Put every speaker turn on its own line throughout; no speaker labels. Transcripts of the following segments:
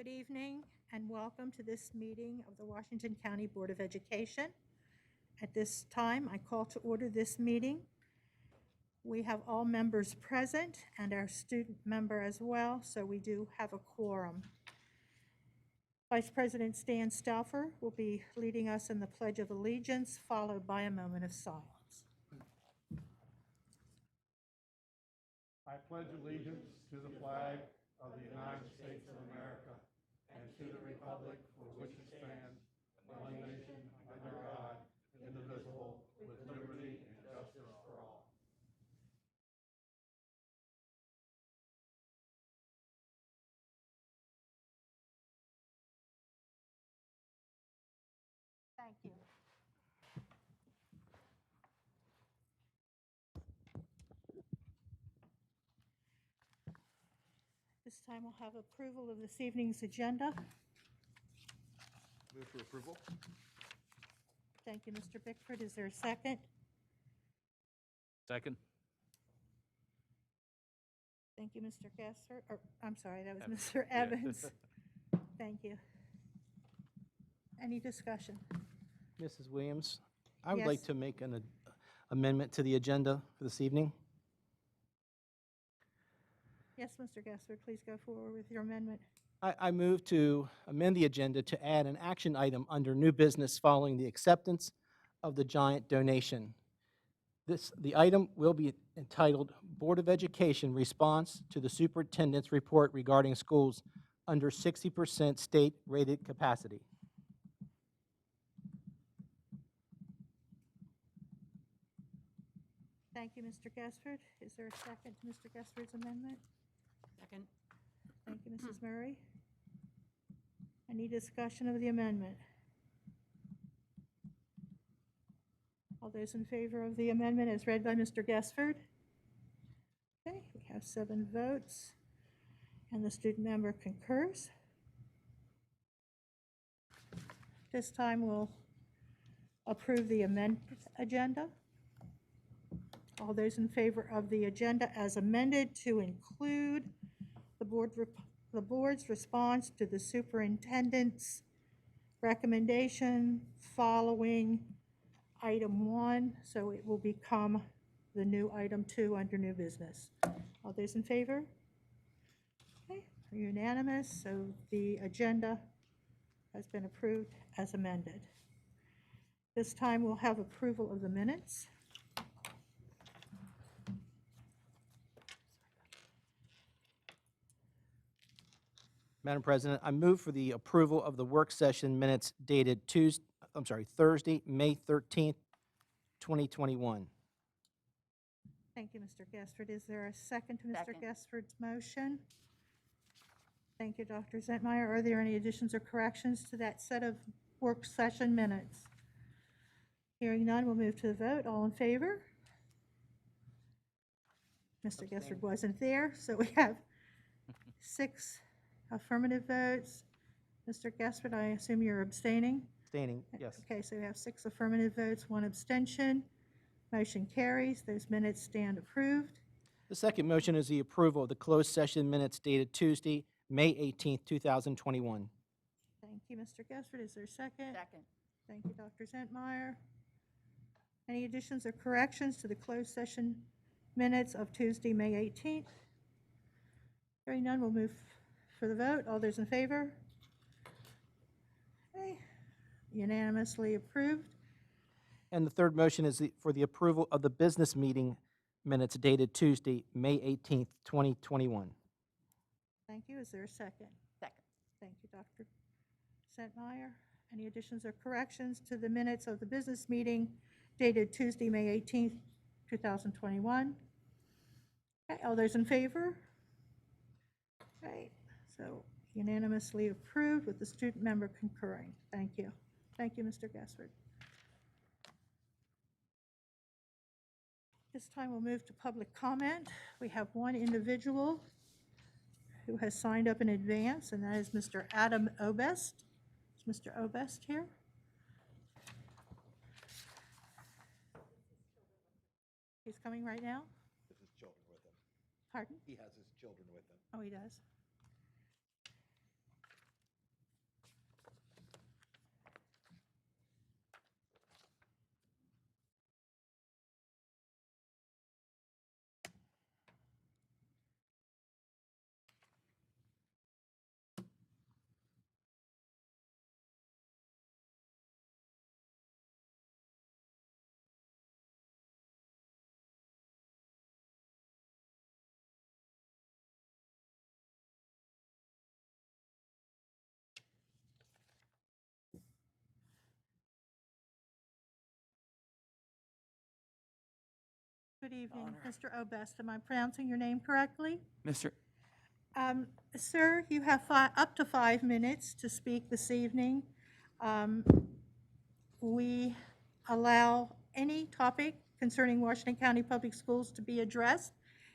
Good evening and welcome to this meeting of the Washington County Board of Education. At this time, I call to order this meeting. We have all members present and our student member as well, so we do have a quorum. Vice President Stan Stauffer will be leading us in the Pledge of Allegiance, followed by a moment of silence.
I pledge allegiance to the flag of the United States of America and to the republic for which it stands, one nation, under God, indivisible, with liberty and justice for all.
Thank you. This time we'll have approval of this evening's agenda.
Move for approval.
Thank you, Mr. Bickford. Is there a second?
Second.
Thank you, Mr. Gesser. I'm sorry, that was Mr. Evans. Thank you. Any discussion?
Mrs. Williams, I would
Yes.
like to make an amendment to the agenda for this evening.
Yes, Mr. Gesser, please go forward with your amendment.
I move to amend the agenda to add an action item under new business following the acceptance of the giant donation. The item will be entitled Board of Education Response to the Superintendent's Report Regarding Schools Under 60% State Rated Capacity.
Thank you, Mr. Gesford. Is there a second to Mr. Gesford's amendment?
Second.
Thank you, Mrs. Murray. Any discussion of the amendment? All those in favor of the amendment as read by Mr. Gesford? Okay, we have 7 votes, and the student member concurs. This time we'll approve the amended agenda. All those in favor of the agenda as amended to include the board's response to the superintendent's recommendation following item 1, so it will become the new item 2 under new business. All those in favor? Okay, unanimous, so the agenda has been approved as amended. This time we'll have approval of the minutes.
Madam President, I move for the approval of the work session minutes dated Thursday, May 13th, 2021.
Thank you, Mr. Gesford. Is there a second to Mr.
Second.
Gesford's motion? Thank you, Dr. Zentmeyer. Are there any additions or corrections to that set of work session minutes? Hearing none, we'll move to the vote. All in favor? Mr. Gesford wasn't there, so we have 6 affirmative votes. Mr. Gesford, I assume you're abstaining?
Abstaining, yes.
Okay, so we have 6 affirmative votes, 1 abstention. Motion carries. Those minutes stand approved.
The second motion is the approval of the closed session minutes dated Tuesday, May 18th, 2021.
Thank you, Mr. Gesford. Is there a second?
Second.
Thank you, Dr. Zentmeyer. Any additions or corrections to the closed session minutes of Tuesday, May 18th? Hearing none, we'll move for the vote. All those in favor? Okay, unanimously approved.
And the third motion is for the approval of the business meeting minutes dated Tuesday, May 18th, 2021.
Thank you. Is there a second?
Second.
Thank you, Dr. Zentmeyer. Any additions or corrections to the minutes of the business meeting dated Tuesday, May 18th, 2021? Okay, all those in favor? Okay, so unanimously approved with the student member concurring. Thank you. Thank you, Mr. Gesford. This time we'll move to public comment. We have one individual who has signed up in advance, and that is Mr. Adam Obest. Is Mr. Obest here? He's coming right now?
Has his children with him.
Pardon?
He has his children with him.
Oh, he does? Good evening, Mr. Obest. Am I pronouncing your name correctly?
Mr.
Sir, you have up to 5 minutes to speak this evening. Um, We allow any topic concerning Washington County Public Schools to be addressed,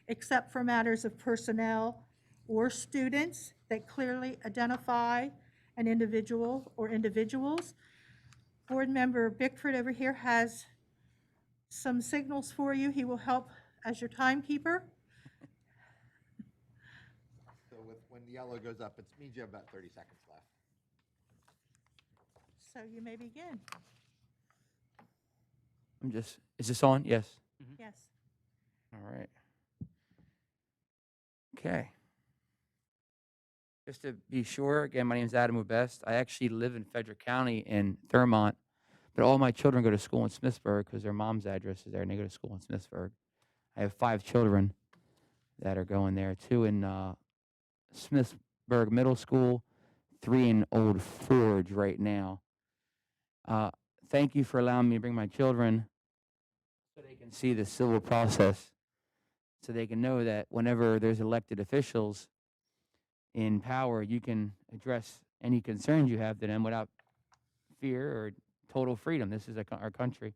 except for matters of personnel or students that clearly identify an individual or individuals. Board Member Bickford over here has some signals for you. He will help as your timekeeper.
So when yellow goes up, it means you have about 30 seconds left.
So you may begin.
Is this on? Yes.
Yes.
All right. Okay. Just to be sure, again, my name is Adam Ubest. I actually live in Frederick County in Thurmont, but all my children go to school in Smithsburg because their mom's address is there, and they go to school in Smithsburg. I have 5 children that are going there, 2 in Smithsburg Middle School, 3 in Old Forge right now. Thank you for allowing me to bring my children so they can see the civil process, so they can know that whenever there's elected officials in power, you can address any concerns you have to them without fear or total freedom. This is our country.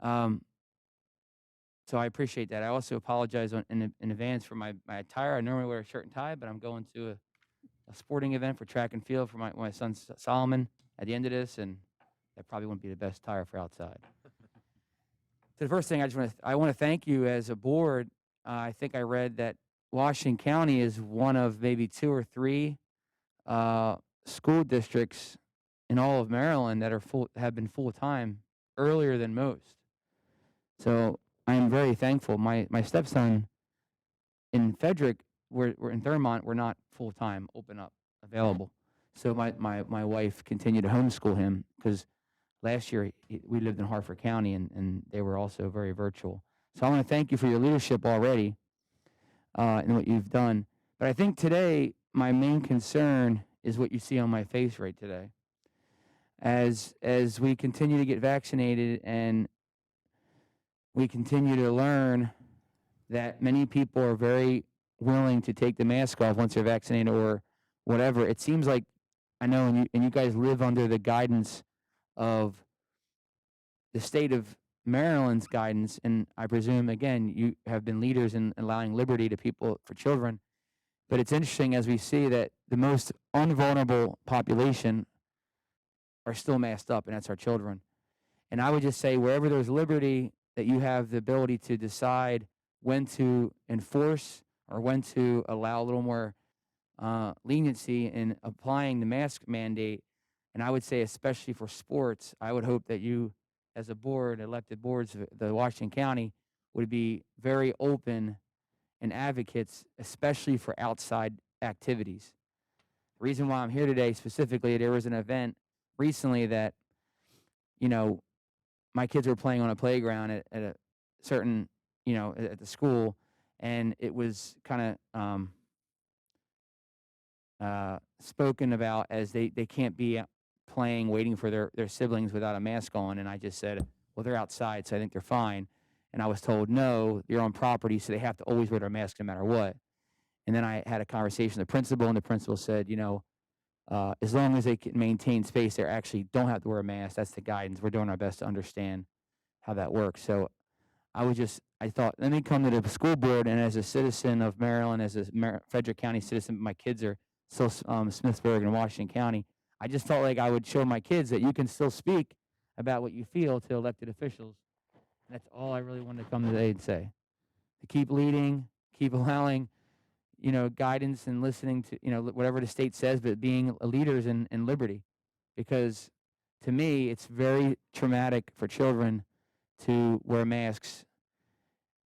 So I appreciate that. I also apologize in advance for my attire. I normally wear a shirt and tie, but I'm going to a sporting event for track and field for my son Solomon at the end of this, and that probably wouldn't be the best attire for outside. So the first thing I want to thank you as a board. I think I read that Washington County is one of maybe 2 or 3 school districts in all of Maryland that have been full-time earlier than most. So I am very thankful. My stepson in Frederick, we're in Thurmont, we're not full-time, open up, available. So my wife continued to homeschool him because last year we lived in Harford County and they were also very virtual. So I want to thank you for your leadership already and what you've done. But I think today my main concern is what you see on my face right today. As we continue to get vaccinated and we continue to learn that many people are very willing to take the mask off once they're vaccinated or whatever, it seems like, I know, and you guys live under the guidance of the state of Maryland's guidance, and I presume, again, you have been leaders in allowing liberty to people for children. But it's interesting as we see that the most vulnerable population are still masked up, and that's our children. And I would just say wherever there's liberty, that you have the ability to decide when to enforce or when to allow a little more leniency in applying the mask mandate. And I would say, especially for sports, I would hope that you, as a board, elected boards of the Washington County, would be very open and advocates, especially for outside activities. The reason why I'm here today specifically, there was an event recently that, my kids were playing on a playground at a certain, at the school, and it was kind of spoken about as they can't be playing, waiting for their siblings without a mask on. And I just said, well, they're outside, so I think they're fine. And I was told, no, you're on property, so they have to always wear their mask no matter what. And then I had a conversation with the principal, and the principal said, as long as they can maintain space, they actually don't have to wear a mask. That's the guidance. We're doing our best to understand how that works. So I thought, let me come to the school board, and as a citizen of Maryland, as a Frederick County citizen, my kids are still Smithsburg and Washington County. I just felt like I would show my kids that you can still speak about what you feel to elected officials. And that's all I really wanted to come today and say. To keep leading, keep allowing, guidance and listening to, whatever the state says, but being leaders in liberty. Because to me, it's very traumatic for children to wear masks.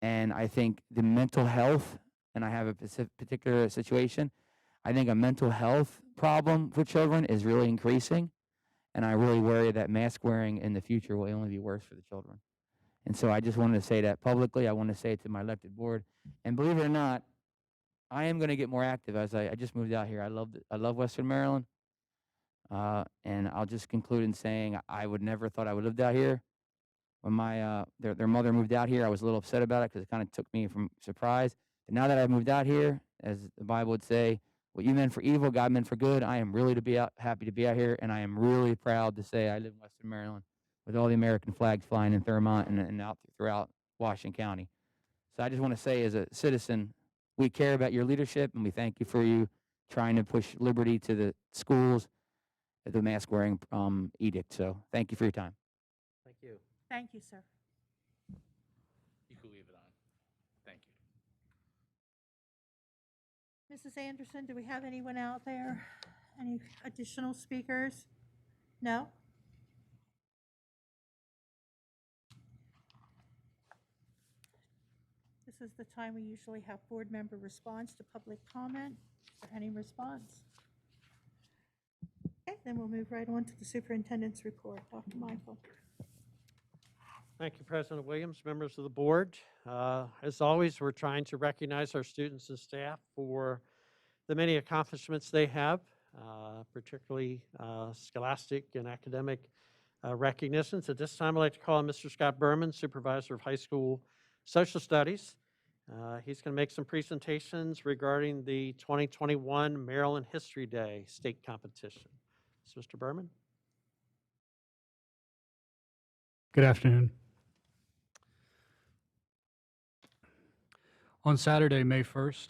And I think the mental health, and I have a particular situation, I think a mental health problem for children is really increasing. And I really worry that mask wearing in the future will only be worse for the children. And so I just wanted to say that publicly. I want to say it to my elected board. And believe it or not, I am going to get more active as I just moved out here. I love Western Maryland. And I'll just conclude in saying I would never thought I would live out here. When their mother moved out here, I was a little upset about it because it kind of took me from surprise. But now that I've moved out here, as the Bible would say, what you meant for evil, God meant for good. I am really happy to be out here, and I am really proud to say I live in Western Maryland with all the American flags flying in Thurmont and out throughout Washington County. So I just want to say, as a citizen, we care about your leadership, and we thank you for you trying to push liberty to the schools at the mask wearing edict. So thank you for your time.
Thank you.
Thank you, sir.
You can leave it on. Thank you.
Mrs. Anderson, do we have anyone out there? Any additional speakers? No? This is the time we usually have board member response to public comment. Is there any response? Okay, then we'll move right on to the superintendent's report. Dr. Michael.
Thank you, President Williams, members of the board. As always, we're trying to recognize our students and staff for the many accomplishments they have, particularly scholastic and academic recognitions. At this time, I'd like to call on Mr. Scott Berman, Supervisor of High School Social Studies. He's going to make some presentations regarding the 2021 Maryland History Day state competition. So, Mr. Berman.
Good afternoon. On Saturday, May 1st,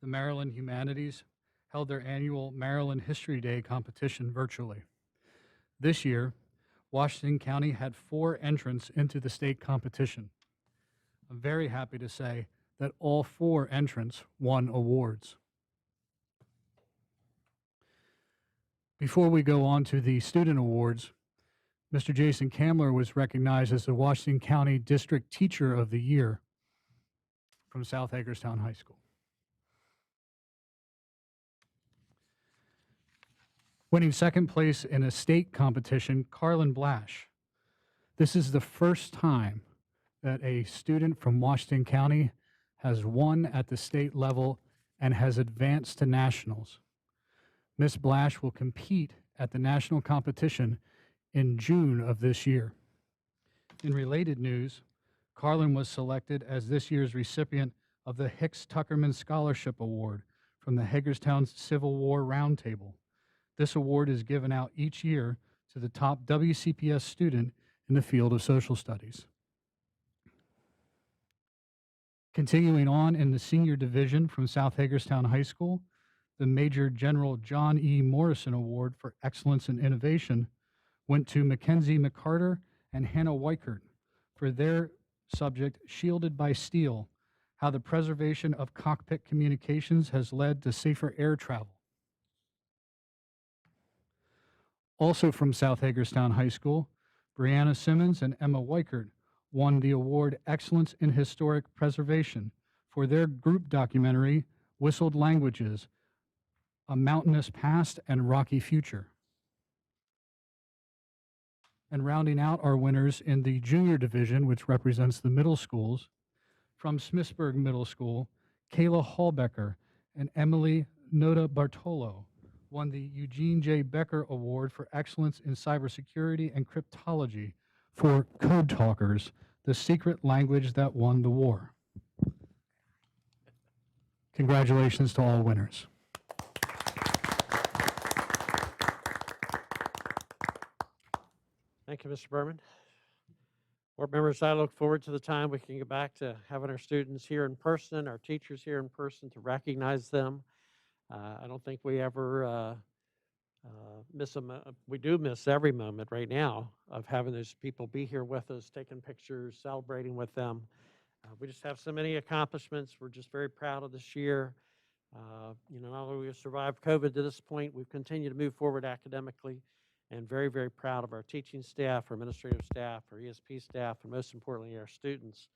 the Maryland Humanities held their annual Maryland History Day competition virtually. This year, Washington County had 4 entrants into the state competition. I'm very happy to say that all 4 entrants won awards. Before we go on to the student awards, Mr. Jason Kamler was recognized as the Washington County District Teacher of the Year from South Hagerstown High School. Winning second place in a state competition, Carlin Blash. This is the first time that a student from Washington County has won at the state level and has advanced to nationals. Ms. Blash will compete at the national competition in June of this year. In related news, Carlin was selected as this year's recipient of the Hicks Tuckerman Scholarship Award from the Hagerstown Civil War Roundtable. This award is given out each year to the top WCPS student in the field of social studies. Continuing on in the senior division from South Hagerstown High School, the Major General John E. Morrison Award for Excellence in Innovation went to Mackenzie McCarter and Hannah Weichert for their subject, Shielded by Steel, How the Preservation of Cockpit Communications Has Led to Safer Air Travel. Also from South Hagerstown High School, Brianna Simmons and Emma Weichert won the award Excellence in Historic Preservation for their group documentary, Whistled Languages, A Mountainous Past and Rocky Future. And rounding out our winners in the junior division, which represents the middle schools, from Smithsburg Middle School, Kayla Hallbecker and Emily Noda Bartolo won the Eugene J. Becker Award for Excellence in Cybersecurity and Cryptology for Code Talkers, the secret language that won the war. Congratulations to all winners.
Thank you, Mr. Berman. Board members, I look forward to the time we can get back to having our students here in person, our teachers here in person, to recognize them. I don't think we ever miss them. We do miss every moment right now of having those people be here with us, taking pictures, celebrating with them. We just have so many accomplishments. We're just very proud of this year. Not only we've survived COVID to this point, we've continued to move forward academically, and very, very proud of our teaching staff, our administrative staff, our ESP staff, and most importantly, our students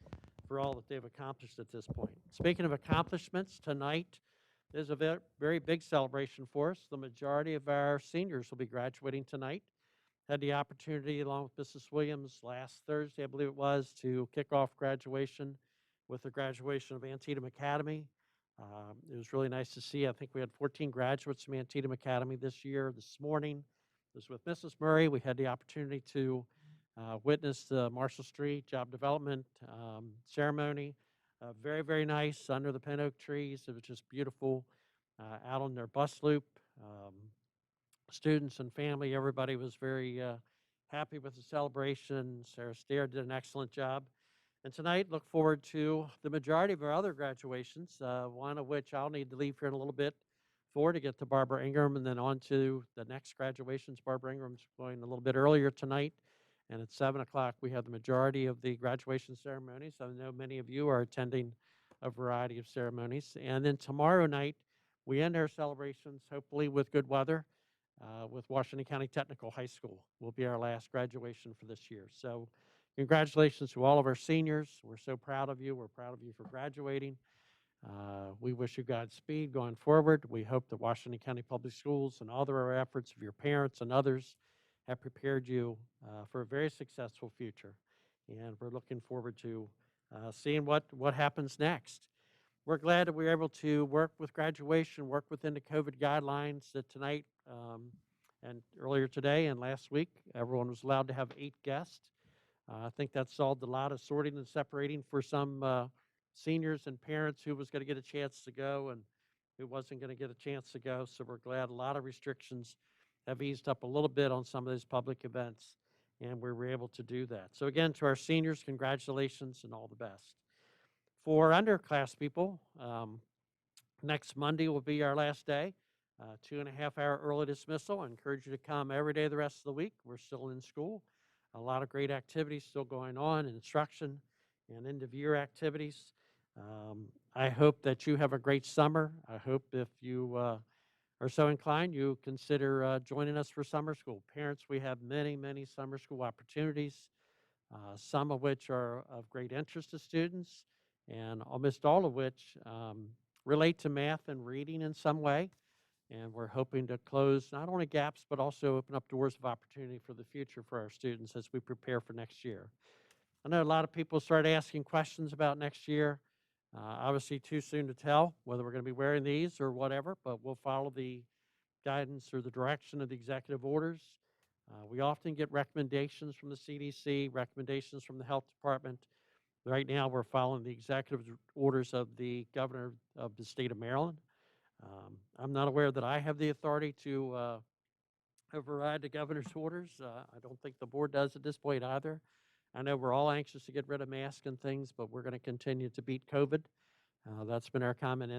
for all that they've accomplished at this point. Speaking of accomplishments, tonight is a very big celebration for us. The majority of our seniors will be graduating tonight. Had the opportunity, along with Mrs. Williams, last Thursday, I believe it was, to kick off graduation with the graduation of Antietam Academy. It was really nice to see. I think we had 14 graduates from Antietam Academy this year. This morning, it was with Mrs. Murray. We had the opportunity to witnessed the Marshall Street Job Development ceremony. Very, very nice under the pin oak trees. It was just beautiful out on their bus loop. Students and family, everybody was very happy with the celebration. Sarah Stair did an excellent job. And tonight, look forward to the majority of our other graduations, one of which I'll need to leave here in a little bit for to get to Barbara Ingram and then on to the next graduations. Barbara Ingram's going a little bit earlier tonight. And at 7 o'clock, we have the majority of the graduation ceremonies. I know many of you are attending a variety of ceremonies. And then tomorrow night, we end our celebrations, hopefully with good weather, with Washington County Technical High School. Will be our last graduation for this year. So congratulations to all of our seniors. We're so proud of you. We're proud of you for graduating. We wish you Godspeed going forward. We hope that Washington County Public Schools and all their efforts of your parents and others have prepared you for a very successful future. And we're looking forward to seeing what happens next. We're glad that we were able to work with graduation, work within the COVID guidelines that tonight and earlier today and last week, everyone was allowed to have 8 guests. I think that solved a lot of sorting and separating for some seniors and parents who was going to get a chance to go and who wasn't going to get a chance to go. So we're glad a lot of restrictions have eased up a little bit on some of these public events, and we were able to do that. So again, to our seniors, congratulations and all the best. For underclass people, next Monday will be our last day, 2.5-hour early dismissal. I encourage you to come every day the rest of the week. We're still in school. A lot of great activities still going on, instruction and end-of-year activities. I hope that you have a great summer. I hope if you are so inclined, you consider joining us for summer school. Parents, we have many, many summer school opportunities, some of which are of great interest to students, and almost all of which relate to math and reading in some way. And we're hoping to close not only gaps, but also open up doors of opportunity for the future for our students as we prepare for next year. I know a lot of people start asking questions about next year. Obviously, too soon to tell whether we're going to be wearing these or whatever, but we'll follow the guidance or the direction of the executive orders. We often get recommendations from the CDC, recommendations from the health department. Right now, we're following the executive orders of the governor of the state of Maryland. I'm not aware that I have the authority to override the governor's orders. I don't think the board does at this point either. I know we're all anxious to get rid of masks and things, but we're going to continue to beat COVID. That's been our common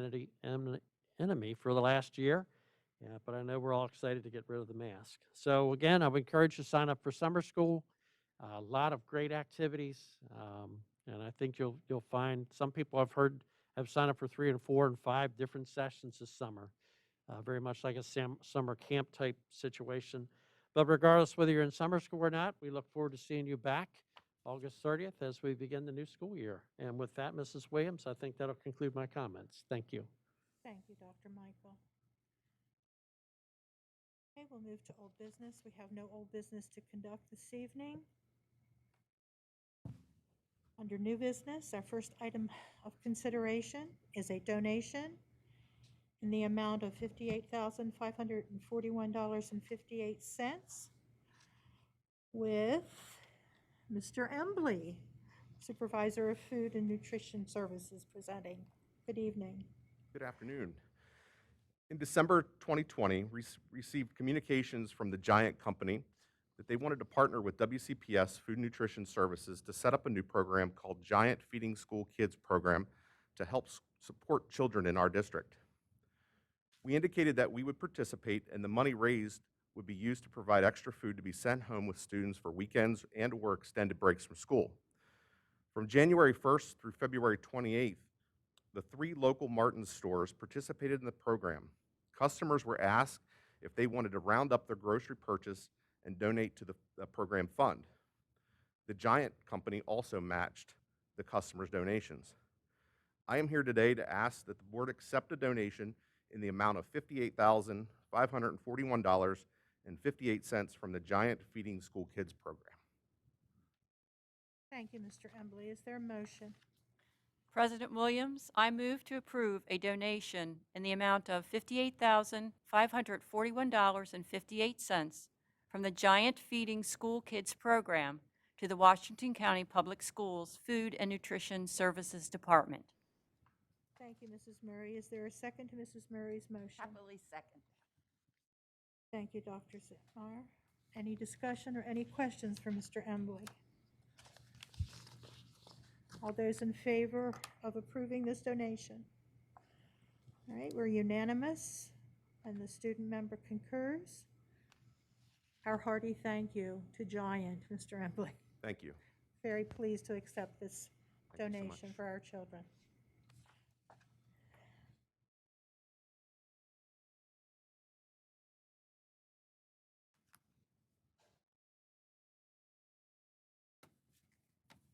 enemy for the last year. Yeah, but I know we're all excited to get rid of the mask. So again, I would encourage you to sign up for summer school. A lot of great activities, and I think you'll find some people I've heard have signed up for 3 and 4 and 5 different sessions this summer. Very much like a summer camp type situation. But regardless whether you're in summer school or not, we look forward to seeing you back August 30th as we begin the new school year. And with that, Mrs. Williams, I think that'll conclude my comments. Thank you.
Thank you, Dr. Michael. Okay, we'll move to old business. We have no old business to conduct this evening. Under new business, our first item of consideration is a donation in the amount of $58,541.58 with Mr. Embley, Supervisor of Food and Nutrition Services, presenting. Good evening.
Good afternoon. In December 2020, we received communications from the Giant Company that they wanted to partner with WCPS Food and Nutrition Services to set up a new program called Giant Feeding School Kids Program to help support children in our district. We indicated that we would participate and the money raised would be used to provide extra food to be sent home with students for weekends and/or extended breaks from school. From January 1st through February 28th, the 3 local Martin's stores participated in the program. Customers were asked if they wanted to round up their grocery purchase and donate to the program fund. The Giant Company also matched the customers' donations. I am here today to ask that the board accept a donation in the amount of $58,541.58 from the Giant Feeding School Kids Program.
Thank you, Mr. Embley. Is there a motion?
President Williams, I move to approve a donation in the amount of $58,541.58 from the Giant Feeding School Kids Program to the Washington County Public Schools Food and Nutrition Services Department.
Thank you, Mrs. Murray. Is there a second to Mrs. Murray's motion?
Happily second.
Thank you, Dr. Zitmar. Any discussion or any questions for Mr. Embley? All those in favor of approving this donation? All right, we're unanimous, and the student member concurs. Our hearty thank you to Giant, Mr. Embley.
Thank you.
Very pleased to accept this
Thank you so
donation
much.
for our children.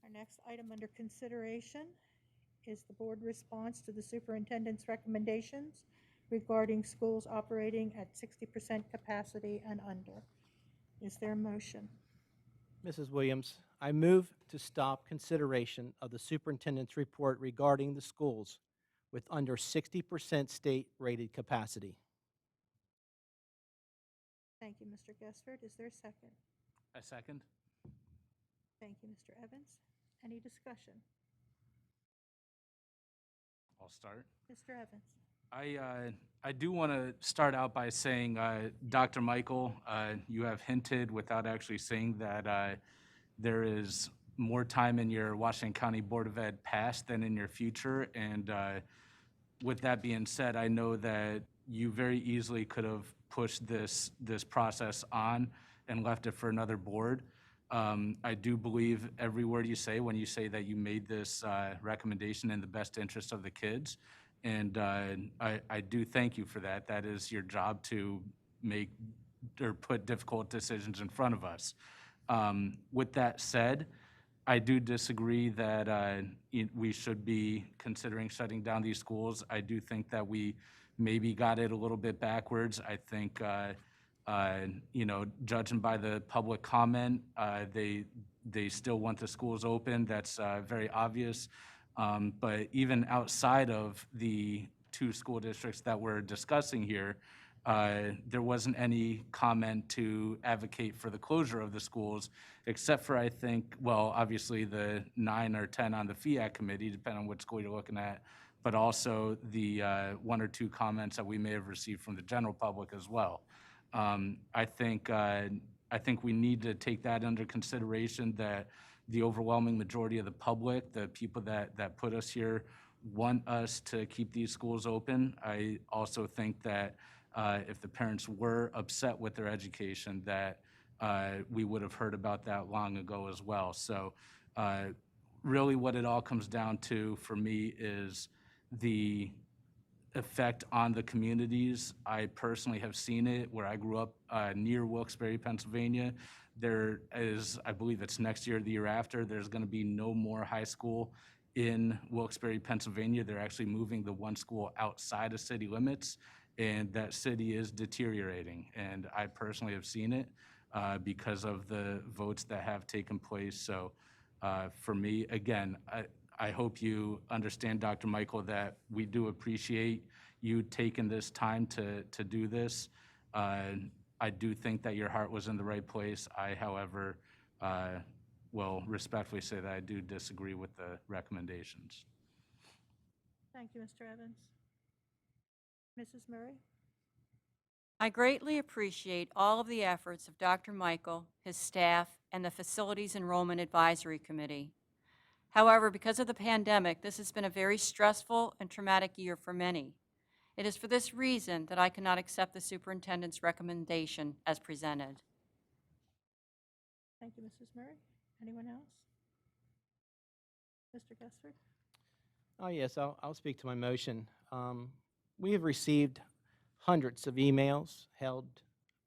Our next item under consideration is the board response to the superintendent's recommendations regarding schools operating at 60% capacity and under. Is there a motion?
Mrs. Williams, I move to stop consideration of the superintendent's report regarding the schools with under 60% state-rated capacity.
Thank you, Mr. Gessford. Is there a second?
A second?
Thank you, Mr. Evans. Any discussion?
I'll start.
Mr. Evans?
I do want to start out by saying, Dr. Michael, you have hinted without actually saying that there is more time in your Washington County Board of Ed past than in your future. And with that being said, I know that you very easily could have pushed this process on and left it for another board. I do believe every word you say when you say that you made this recommendation in the best interest of the kids. And I do thank you for that. That is your job, to make or put difficult decisions in front of us. With that said, I do disagree that we should be considering shutting down these schools. I do think that we maybe got it a little bit backwards. I think, judging by the public comment, they still want the schools open. That's very obvious. But even outside of the two school districts that we're discussing here, there wasn't any comment to advocate for the closure of the schools, except for, I think, well, obviously the 9 or 10 on the FIAC committee, depending on what school you're looking at, but also the 1 or 2 comments that we may have received from the general public as well. I think we need to take that under consideration, that the overwhelming majority of the public, the people that put us here, want us to keep these schools open. I also think that if the parents were upset with their education, that we would have heard about that long ago as well. So really what it all comes down to for me is the effect on the communities. I personally have seen it where I grew up near Wilkes-Barre, Pennsylvania. There is, I believe it's next year or the year after, there's going to be no more high school in Wilkes-Barre, Pennsylvania. They're actually moving the one school outside of city limits, and that city is deteriorating. And I personally have seen it because of the votes that have taken place. So for me, again, I hope you understand, Dr. Michael, that we do appreciate you taking this time to do this. I do think that your heart was in the right place. I, however, will respectfully say that I do disagree with the recommendations.
Thank you, Mr. Evans. Mrs. Murray?
I greatly appreciate all of the efforts of Dr. Michael, his staff, and the Facilities Enrollment Advisory Committee. However, because of the pandemic, this has been a very stressful and traumatic year for many. It is for this reason that I cannot accept the superintendent's recommendation as presented.
Thank you, Mrs. Murray. Anyone else? Mr. Gessford?
Oh, yes, I'll speak to my motion. We have received hundreds of emails, held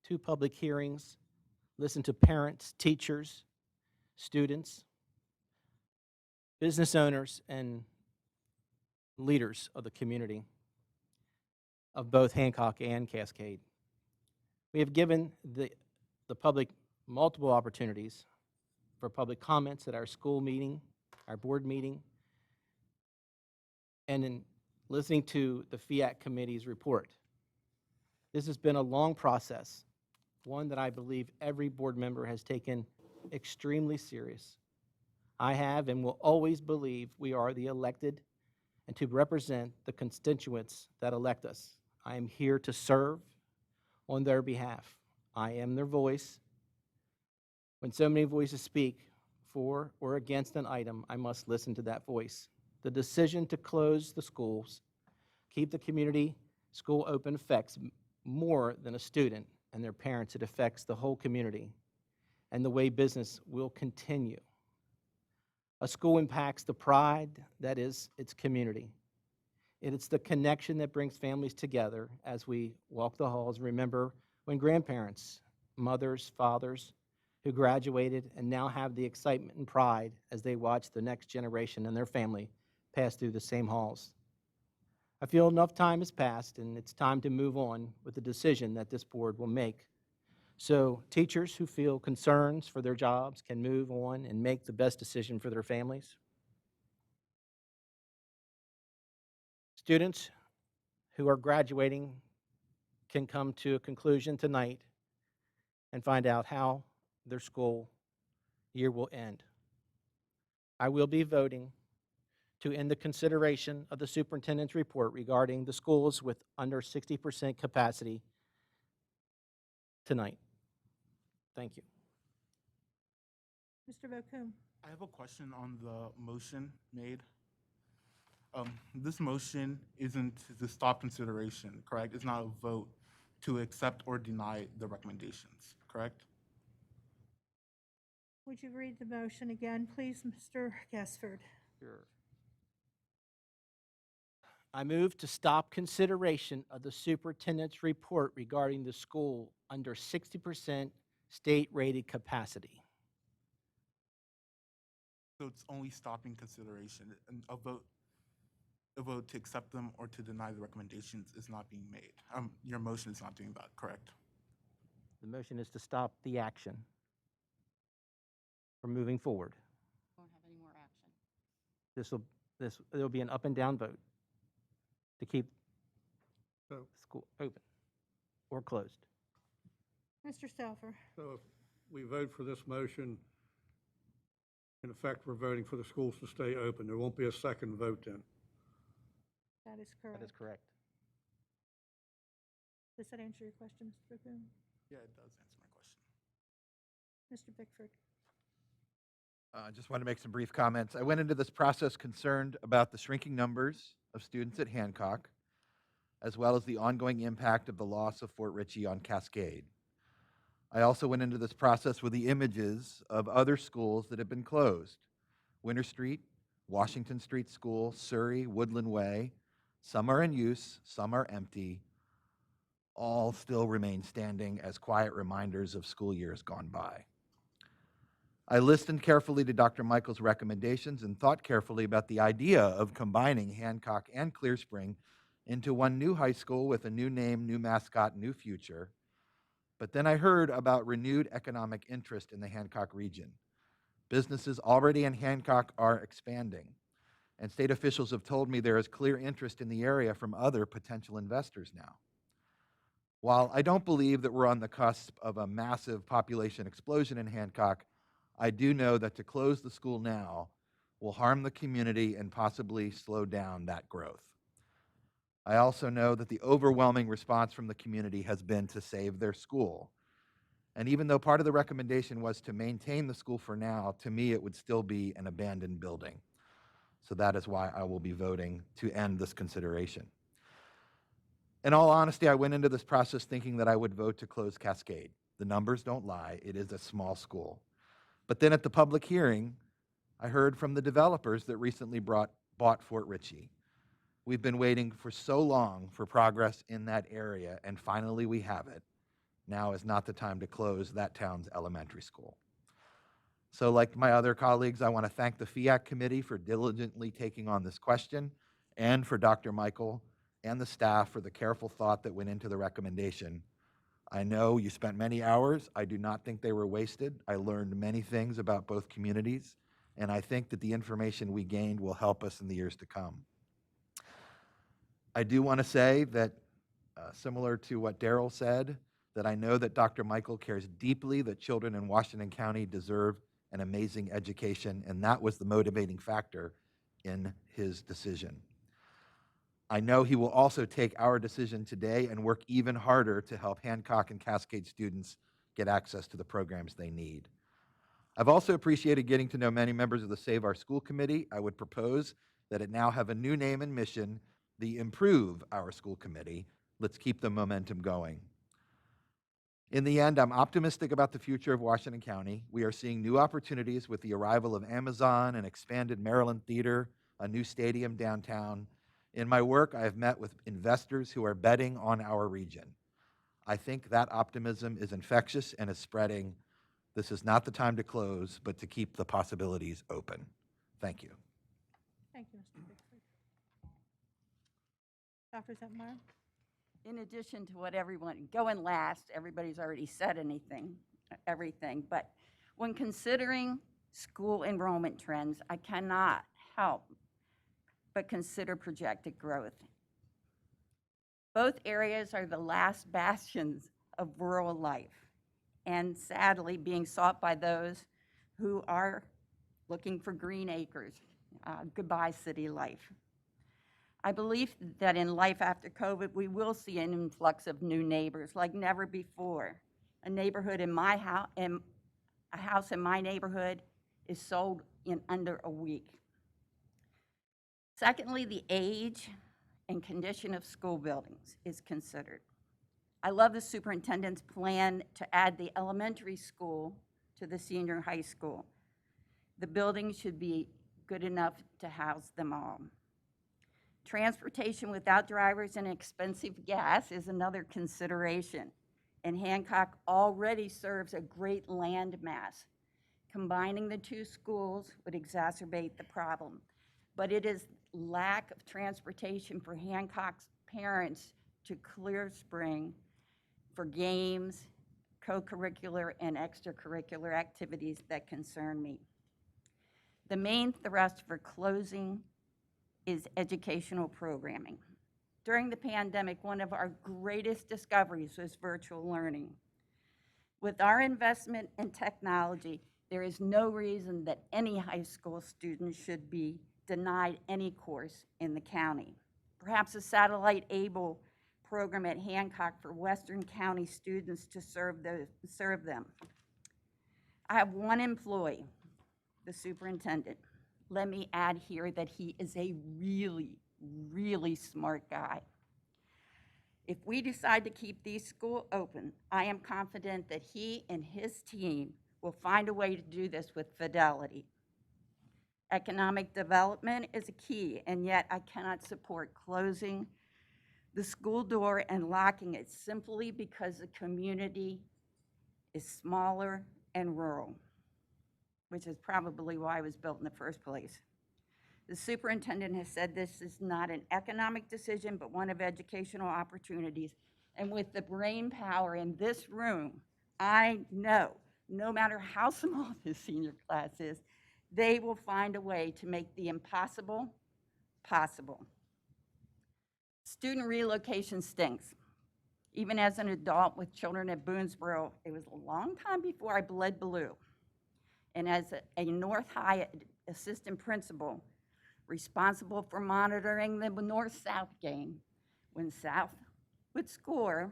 2 public hearings, listened to parents, teachers, students, business owners, and leaders of the community of both Hancock and Cascade. We have given the public multiple opportunities for public comments at our school meeting, our board meeting, and in listening to the FIAC committee's report. This has been a long process, one that I believe every board member has taken extremely serious. I have and will always believe we are the elected and to represent the constituents that elect us. I am here to serve on their behalf. I am their voice. When so many voices speak for or against an item, I must listen to that voice. The decision to close the schools, keep the community school open affects more than a student and their parents. It affects the whole community and the way business will continue. A school impacts the pride that is its community. It's the connection that brings families together as we walk the halls. Remember when grandparents, mothers, fathers who graduated and now have the excitement and pride as they watch the next generation and their family pass through the same halls. I feel enough time has passed and it's time to move on with the decision that this board will make. So teachers who feel concerns for their jobs can move on and make the best decision for their families. Students who are graduating can come to a conclusion tonight and find out how their school year will end. I will be voting to end the consideration of the superintendent's report regarding the schools with under 60% capacity tonight. Thank you.
Mr. Vokum?
I have a question on the motion made. This motion isn't to stop consideration, correct? It's not a vote to accept or deny the recommendations, correct?
Would you read the motion again, please, Mr. Gaspard?
Sure. I move to stop consideration of the superintendent's report regarding the school under 60% state-rated capacity.
So it's only stopping consideration, and a vote to accept them or to deny the recommendations is not being made. Your motion is not doing that, correct?
The motion is to stop the action from moving forward.
Won't have any more action.
There'll be an up and down vote to keep
So,
school open or closed.
Mr. Stauffer?
so if we vote for this motion, in effect, we're voting for the schools to stay open. There won't be a second vote then.
That is correct.
That is correct.
Does that answer your question, Mr. Vokum?
Yeah, it does answer my question.
Mr. Bickford?
I just want to make some brief comments. I went into this process concerned about the shrinking numbers of students at Hancock, as well as the ongoing impact of the loss of Fort Ritchie on Cascade. I also went into this process with the images of other schools that have been closed. Winter Street, Washington Street School, Surrey, Woodland Way. Some are in use, some are empty. All still remain standing as quiet reminders of school years gone by. I listened carefully to Dr. Michael's recommendations and thought carefully about the idea of combining Hancock and Clear Spring into one new high school with a new name, new mascot, new future. But then I heard about renewed economic interest in the Hancock region. Businesses already in Hancock are expanding, and state officials have told me there is clear interest in the area from other potential investors now. While I don't believe that we're on the cusp of a massive population explosion in Hancock, I do know that to close the school now will harm the community and possibly slow down that growth. I also know that the overwhelming response from the community has been to save their school. And even though part of the recommendation was to maintain the school for now, to me it would still be an abandoned building. So that is why I will be voting to end this consideration. In all honesty, I went into this process thinking that I would vote to close Cascade. The numbers don't lie, it is a small school. But then at the public hearing, I heard from the developers that recently bought Fort Ritchie. We've been waiting for so long for progress in that area, and finally we have it. Now is not the time to close that town's elementary school. So like my other colleagues, I want to thank the FIAC committee for diligently taking on this question, and for Dr. Michael and the staff for the careful thought that went into the recommendation. I know you spent many hours. I do not think they were wasted. I learned many things about both communities, and I think that the information we gained will help us in the years to come. I do want to say that, similar to what Darrell said, that I know that Dr. Michael cares deeply that children in Washington County deserve an amazing education, and that was the motivating factor in his decision. I know he will also take our decision today and work even harder to help Hancock and Cascade students get access to the programs they need. I've also appreciated getting to know many members of the Save Our School Committee. I would propose that it now have a new name and mission, the Improve Our School Committee. Let's keep the momentum going. In the end, I'm optimistic about the future of Washington County. We are seeing new opportunities with the arrival of Amazon, an expanded Maryland theater, a new stadium downtown. In my work, I have met with investors who are betting on our region. I think that optimism is infectious and is spreading. This is not the time to close, but to keep the possibilities open. Thank you.
Thank you, Mr. Bickford. Dr. Zepmeyer?
In addition to what everyone, going last, everybody's already said everything, but when considering school enrollment trends, I cannot help but consider projected growth. Both areas are the last bastions of rural life, and sadly being sought by those who are looking for green acres. Goodbye, city life. I believe that in life after COVID, we will see an influx of new neighbors like never before. A neighborhood in my house, a house in my neighborhood is sold in under a week. Secondly, the age and condition of school buildings is considered. I love the superintendent's plan to add the elementary school to the senior high school. The building should be good enough to house them all. Transportation without drivers and expensive gas is another consideration, and Hancock already serves a great land mass. Combining the two schools would exacerbate the problem, but it is lack of transportation for Hancock's parents to Clear Spring for games, co-curricular and extracurricular activities that concern me. The main thrust for closing is educational programming. During the pandemic, one of our greatest discoveries was virtual learning. With our investment in technology, there is no reason that any high school student should be denied any course in the county. Perhaps a satellite-able program at Hancock for Western County students to serve them. I have one employee, the superintendent. Let me add here that he is a really, really smart guy. If we decide to keep these schools open, I am confident that he and his team will find a way to do this with fidelity. Economic development is a key, and yet I cannot support closing the school door and locking it simply because the community is smaller and rural, which is probably why it was built in the first place. The superintendent has said this is not an economic decision, but one of educational opportunities. And with the brain power in this room, I know, no matter how small this senior class is, they will find a way to make the impossible possible. Student relocation stinks. Even as an adult with children at Boonesboro, it was a long time before I bled blue. And as a North High assistant principal, responsible for monitoring the North-South game, when South would score,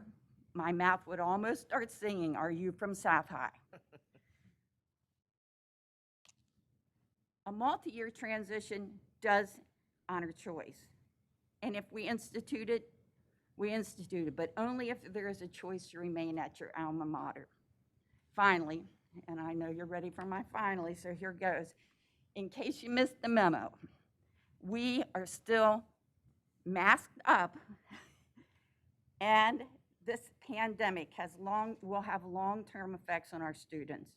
my mouth would almost start singing, "Are you from South High?" A multi-year transition does honor choice. And if we institute it, but only if there is a choice to remain at your alma mater. Finally, and I know you're ready for my finally, so here goes. In case you missed the memo, we are still masked up, and this pandemic will have long-term effects on our students,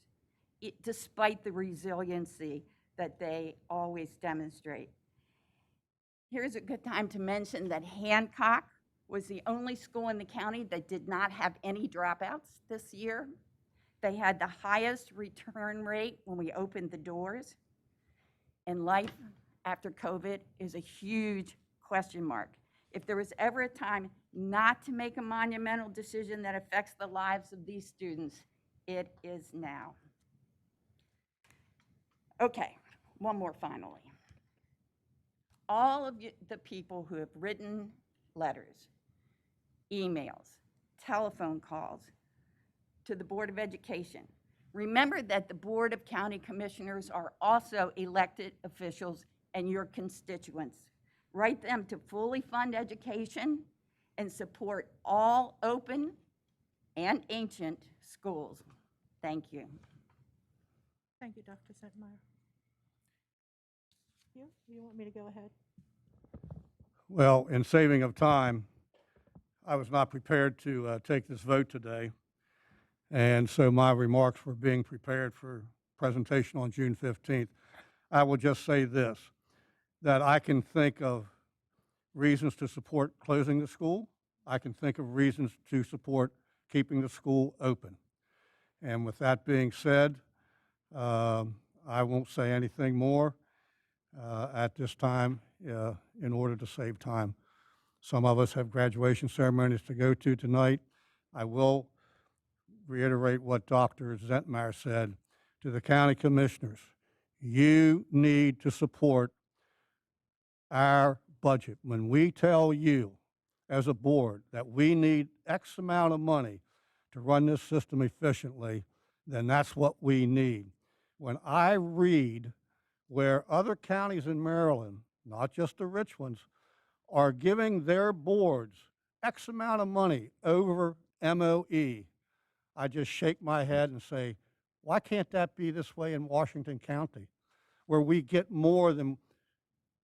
despite the resiliency that they always demonstrate. Here's a good time to mention that Hancock was the only school in the county that did not have any dropouts this year. They had the highest return rate when we opened the doors. And life after COVID is a huge question mark. If there was ever a time not to make a monumental decision that affects the lives of these students, it is now. Okay, one more finally. All of you, the people who have written letters, emails, telephone calls to the Board of Education, remember that the Board of County Commissioners are also elected officials and your constituents. Write them to fully fund education and support all open and ancient schools. Thank you.
Thank you, Dr. Sentmeyer. You want me to go ahead?
Well, in saving of time, I was not prepared to take this vote today, and so my remarks were being prepared for presentation on June 15th. I will just say this, that I can think of reasons to support closing the school. I can think of reasons to support keeping the school open. And with that being said, I won't say anything more at this time in order to save time. Some of us have graduation ceremonies to go to tonight. I will reiterate what Dr. Zentmeyer said to the county commissioners. You need to support our budget. When we tell you as a board that we need X amount of money to run this system efficiently, then that's what we need. When I read where other counties in Maryland, not just the rich ones, are giving their boards X amount of money over MOE, I just shake my head and say, why can't that be this way in Washington County, where we get more than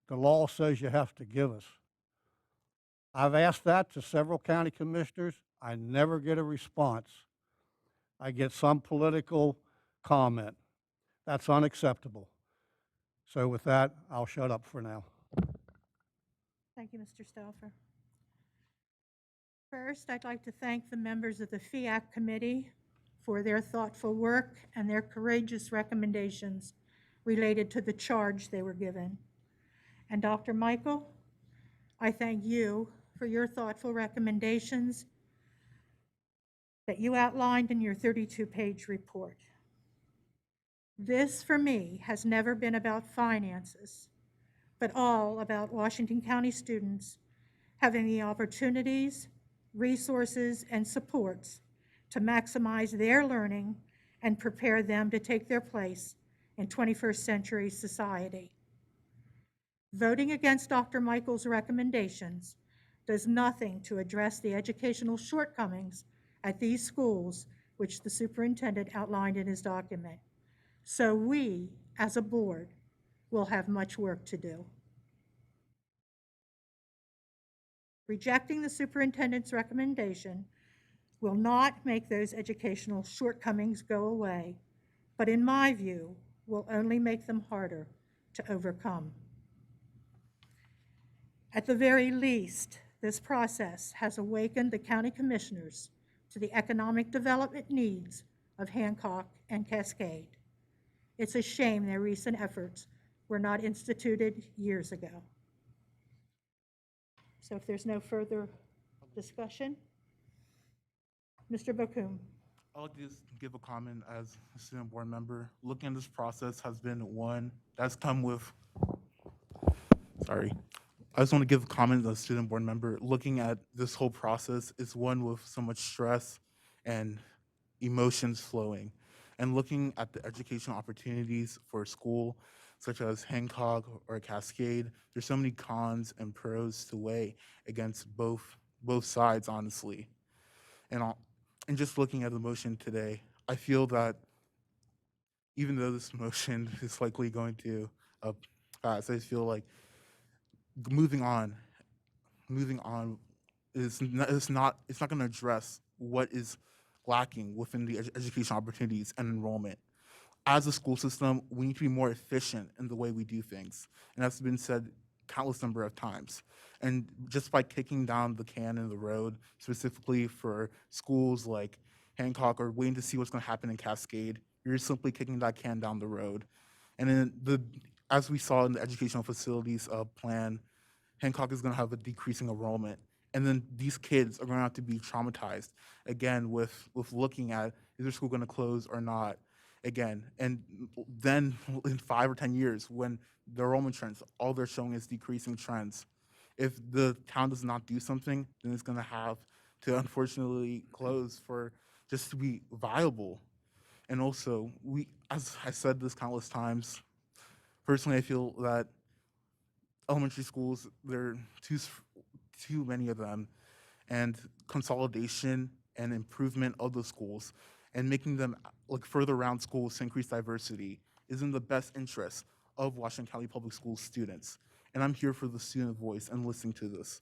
the law says you have to give us? I've asked that to several county commissioners. I never get a response. I get some political comment. That's unacceptable. So with that, I'll shut up for now.
Thank you, Mr. Stauffer. First, I'd like to thank the members of the FIAC committee for their thoughtful work and their courageous recommendations related to the charge they were given. And Dr. Michael, I thank you for your thoughtful recommendations that you outlined in your 32-page report. This, for me, has never been about finances, but all about Washington County students having the opportunities, resources, and supports to maximize their learning and prepare them to take their place in 21st century society. Voting against Dr. Michael's recommendations does nothing to address the educational shortcomings at these schools, which the superintendent outlined in his document. So we, as a board, will have much work to do. Rejecting the superintendent's recommendation will not make those educational shortcomings go away, but in my view, will only make them harder to overcome. At the very least, this process has awakened the county commissioners to the economic development needs of Hancock and Cascade. It's a shame their recent efforts were not instituted years ago. So if there's no further discussion, Mr. Bocoum.
I'll just give a comment as a student board member. Looking at this process has been one that's come with, I just want to give a comment as a student board member. Looking at this whole process is one with so much stress and emotions flowing. And looking at the educational opportunities for a school such as Hancock or Cascade, there's so many cons and pros to weigh against both sides, honestly. And just looking at the motion today, I feel that even though this motion is likely going to pass, I feel like moving on is not going to address what is lacking within the educational opportunities and enrollment. As a school system, we need to be more efficient in the way we do things, and that's been said countless number of times. And just by kicking down the can in the road, specifically for schools like Hancock or waiting to see what's going to happen in Cascade, you're simply kicking that can down the road. And then as we saw in the educational facilities plan, Hancock is going to have a decreasing enrollment. And then these kids are going to have to be traumatized again with looking at, is their school going to close or not again? And then in 5 or 10 years, when the enrollment trends, all they're showing is decreasing trends. If the town does not do something, then it's going to have to unfortunately close for just to be viable. And also, as I said this countless times, personally, I feel that elementary schools, there are too many of them, and consolidation and improvement of the schools and making them like further around schools to increase diversity is in the best interest of Washington County Public Schools students. And I'm here for the student voice and listening to this.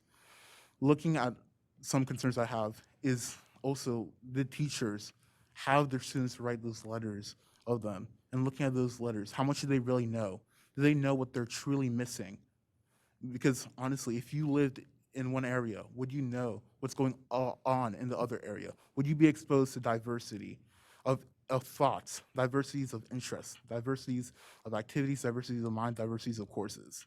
Looking at some concerns I have is also the teachers have their students write those letters of them. And looking at those letters, how much do they really know? Do they know what they're truly missing? Because honestly, if you lived in one area, would you know what's going on in the other area? Would you be exposed to diversity of thoughts, diversities of interests, diversities of activities, diversities of mind, diversities of courses?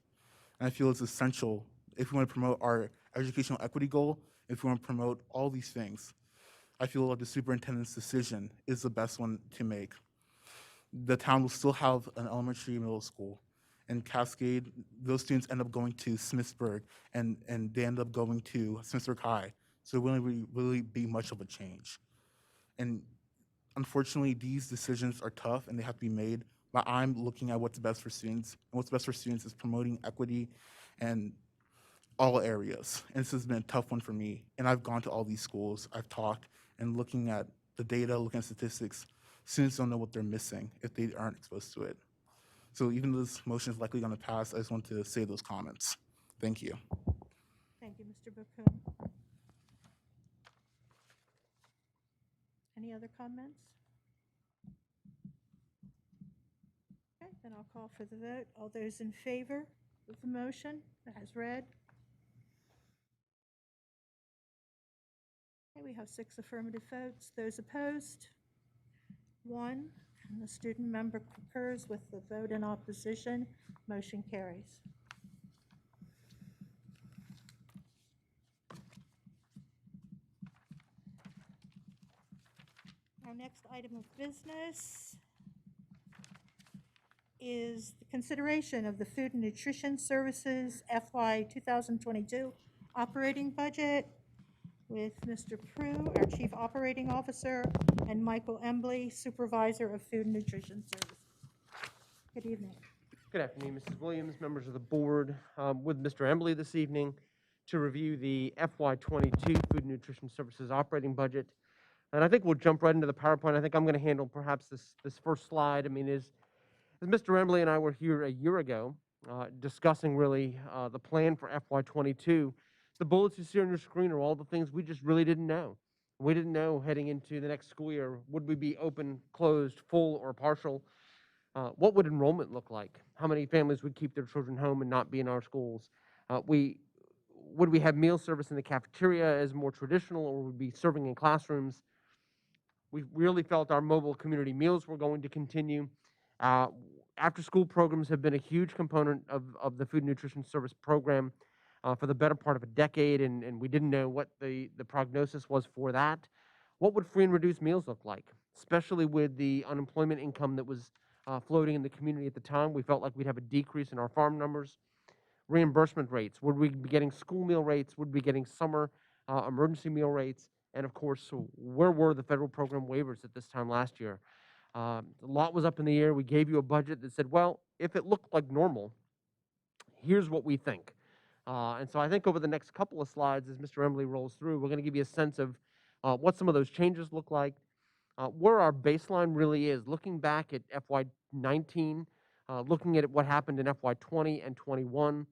And I feel it's essential if we want to promote our educational equity goal, if we want to promote all these things. I feel like the superintendent's decision is the best one to make. The town will still have an elementary middle school. In Cascade, those students end up going to Smithsburg, and they end up going to Smithsburg High. So it wouldn't really be much of a change. And unfortunately, these decisions are tough and they have to be made, but I'm looking at what's best for students. And what's best for students is promoting equity and all areas. And this has been a tough one for me. And I've gone to all these schools, I've talked, and looking at the data, looking at statistics, students don't know what they're missing if they aren't exposed to it. So even though this motion is likely going to pass, I just want to say those comments. Thank you.
Thank you, Mr. Bacone. Any other comments? Okay, then I'll call for the vote. All those in favor of the motion as read? Okay, we have 6 affirmative votes. Those opposed? 1. And the student member concurs with the vote in opposition. Motion carries. Our next item of business is the consideration of the Food and Nutrition Services FY 2022 operating budget with Mr. Prue, our Chief Operating Officer, and Michael Embley, Supervisor of Food and Nutrition Services. Good evening.
Good afternoon, Mrs. Williams, members of the board. With Mr. Embley this evening to review the FY22 Food and Nutrition Services operating budget. And I think we'll jump right into the PowerPoint. I think I'm going to handle perhaps this first slide. I mean, as Mr. Embley and I were here a year ago discussing really the plan for FY22, the bullets you see on your screen are all the things we just really didn't know. We didn't know heading into the next school year, would we be open, closed, full, or partial? What would enrollment look like? How many families would keep their children home and not be in our schools? Would we have meal service in the cafeteria as more traditional, or would we be serving in classrooms? We really felt our mobile community meals were going to continue. After-school programs have been a huge component of the food and nutrition service program for the better part of a decade, and we didn't know what the prognosis was for that. What would free and reduced meals look like, especially with the unemployment income that was floating in the community at the time? We felt like we'd have a decrease in our farm numbers. Reimbursement rates, would we be getting school meal rates? Would we be getting summer emergency meal rates? And of course, where were the federal program waivers at this time last year? A lot was up in the air. We gave you a budget that said, well, if it looked like normal, here's what we think. And so I think over the next couple of slides, as Mr. Embley rolls through, we're going to give you a sense of what some of those changes look like, where our baseline really is, looking back at FY19, looking at what happened in FY20 and 21,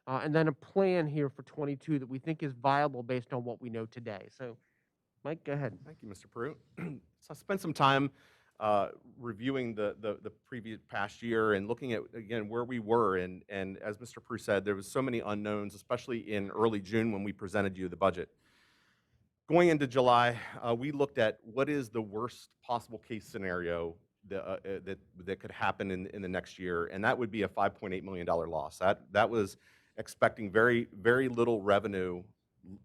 and then a plan here for 22 that we think is viable based on what we know today. So, Mike, go ahead.
Thank you, Mr. Pruitt. So I spent some time reviewing the previous past year and looking at, again, where we were. And as Mr. Pruitt said, there was so many unknowns, especially in early June when we presented you the budget. Going into July, we looked at what is the worst possible case scenario that could happen in the next year, and that would be a $5.8 million loss. That was expecting very, very little revenue,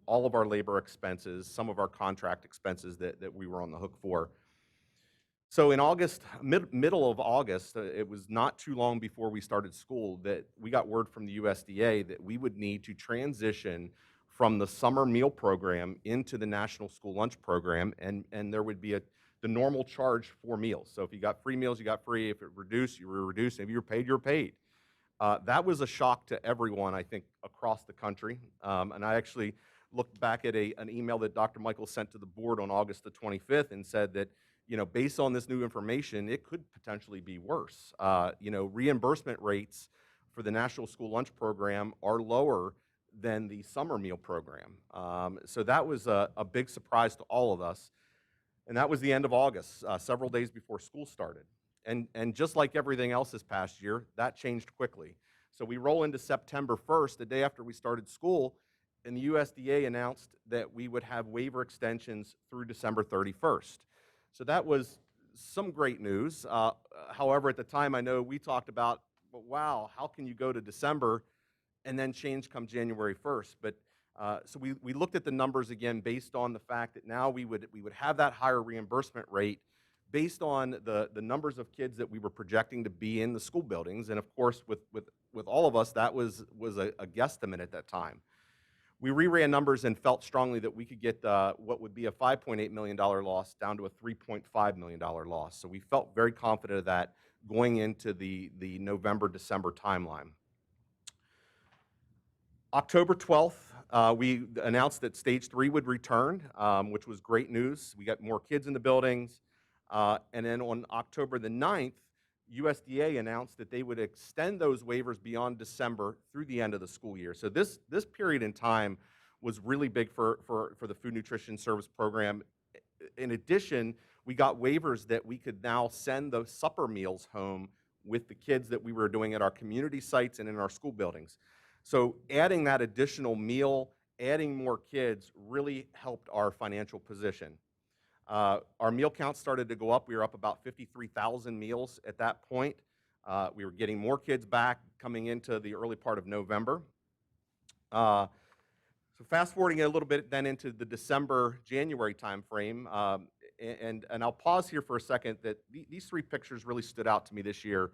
all of our labor expenses, some of our contract expenses that we were on the hook for. So in August, middle of August, it was not too long before we started school that we got word from the USDA that we would need to transition from the summer meal program into the National School Lunch Program, and there would be the normal charge for meals. So if you got free meals, you got free. If it reduced, you were reduced. If you were paid, you're paid. That was a shock to everyone, I think, across the country. And I actually looked back at an email that Dr. Michael sent to the board on August the 25th and said that, based on this new information, it could potentially be worse. Reimbursement rates for the National School Lunch Program are lower than the summer meal program. So that was a big surprise to all of us. And that was the end of August, several days before school started. And just like everything else this past year, that changed quickly. So we roll into September 1st, the day after we started school, and the USDA announced that we would have waiver extensions through December 31st. So that was some great news. However, at the time, I know we talked about, well, wow, how can you go to December and then change come January 1st? But so we looked at the numbers again based on the fact that now we would have that higher reimbursement rate based on the numbers of kids that we were projecting to be in the school buildings. And of course, with all of us, that was a guesstimate at that time. We reran numbers and felt strongly that we could get what would be a $5.8 million loss down to a $3.5 million loss. So we felt very confident of that going into the November-December timeline. October 12th, we announced that Stage 3 would return, which was great news. We got more kids in the buildings. And then on October the 9th, USDA announced that they would extend those waivers beyond December through the end of the school year. So this period in time was really big for the Food Nutrition Service Program. In addition, we got waivers that we could now send the supper meals home with the kids that we were doing at our community sites and in our school buildings. So adding that additional meal, adding more kids really helped our financial position. Our meal count started to go up. We were up about 53,000 meals at that point. We were getting more kids back coming into the early part of November. So fast forwarding a little bit then into the December-January timeframe, and I'll pause here for a second that these three pictures really stood out to me this year,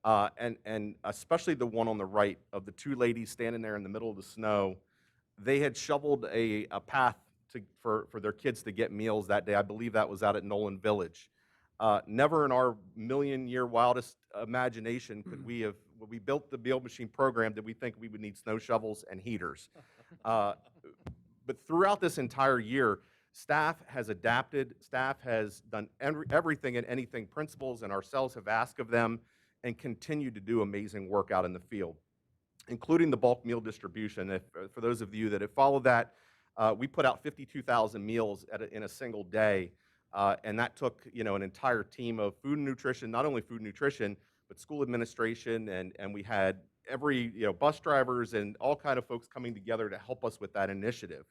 and especially the one on the right of the two ladies standing there in the middle of the snow. They had shoveled a path for their kids to get meals that day. I believe that was out at Nolan Village. Never in our million-year wildest imagination could we have, when we built the meal machine program, did we think we would need snow shovels and heaters. But throughout this entire year, staff has adapted, staff has done everything and anything principals and ourselves have asked of them, and continue to do amazing work out in the field, including the bulk meal distribution. For those of you that have followed that, we put out 52,000 meals in a single day, and that took an entire team of food and nutrition, not only food and nutrition, but school administration, and we had every bus drivers and all kind of folks coming together to help us with that initiative.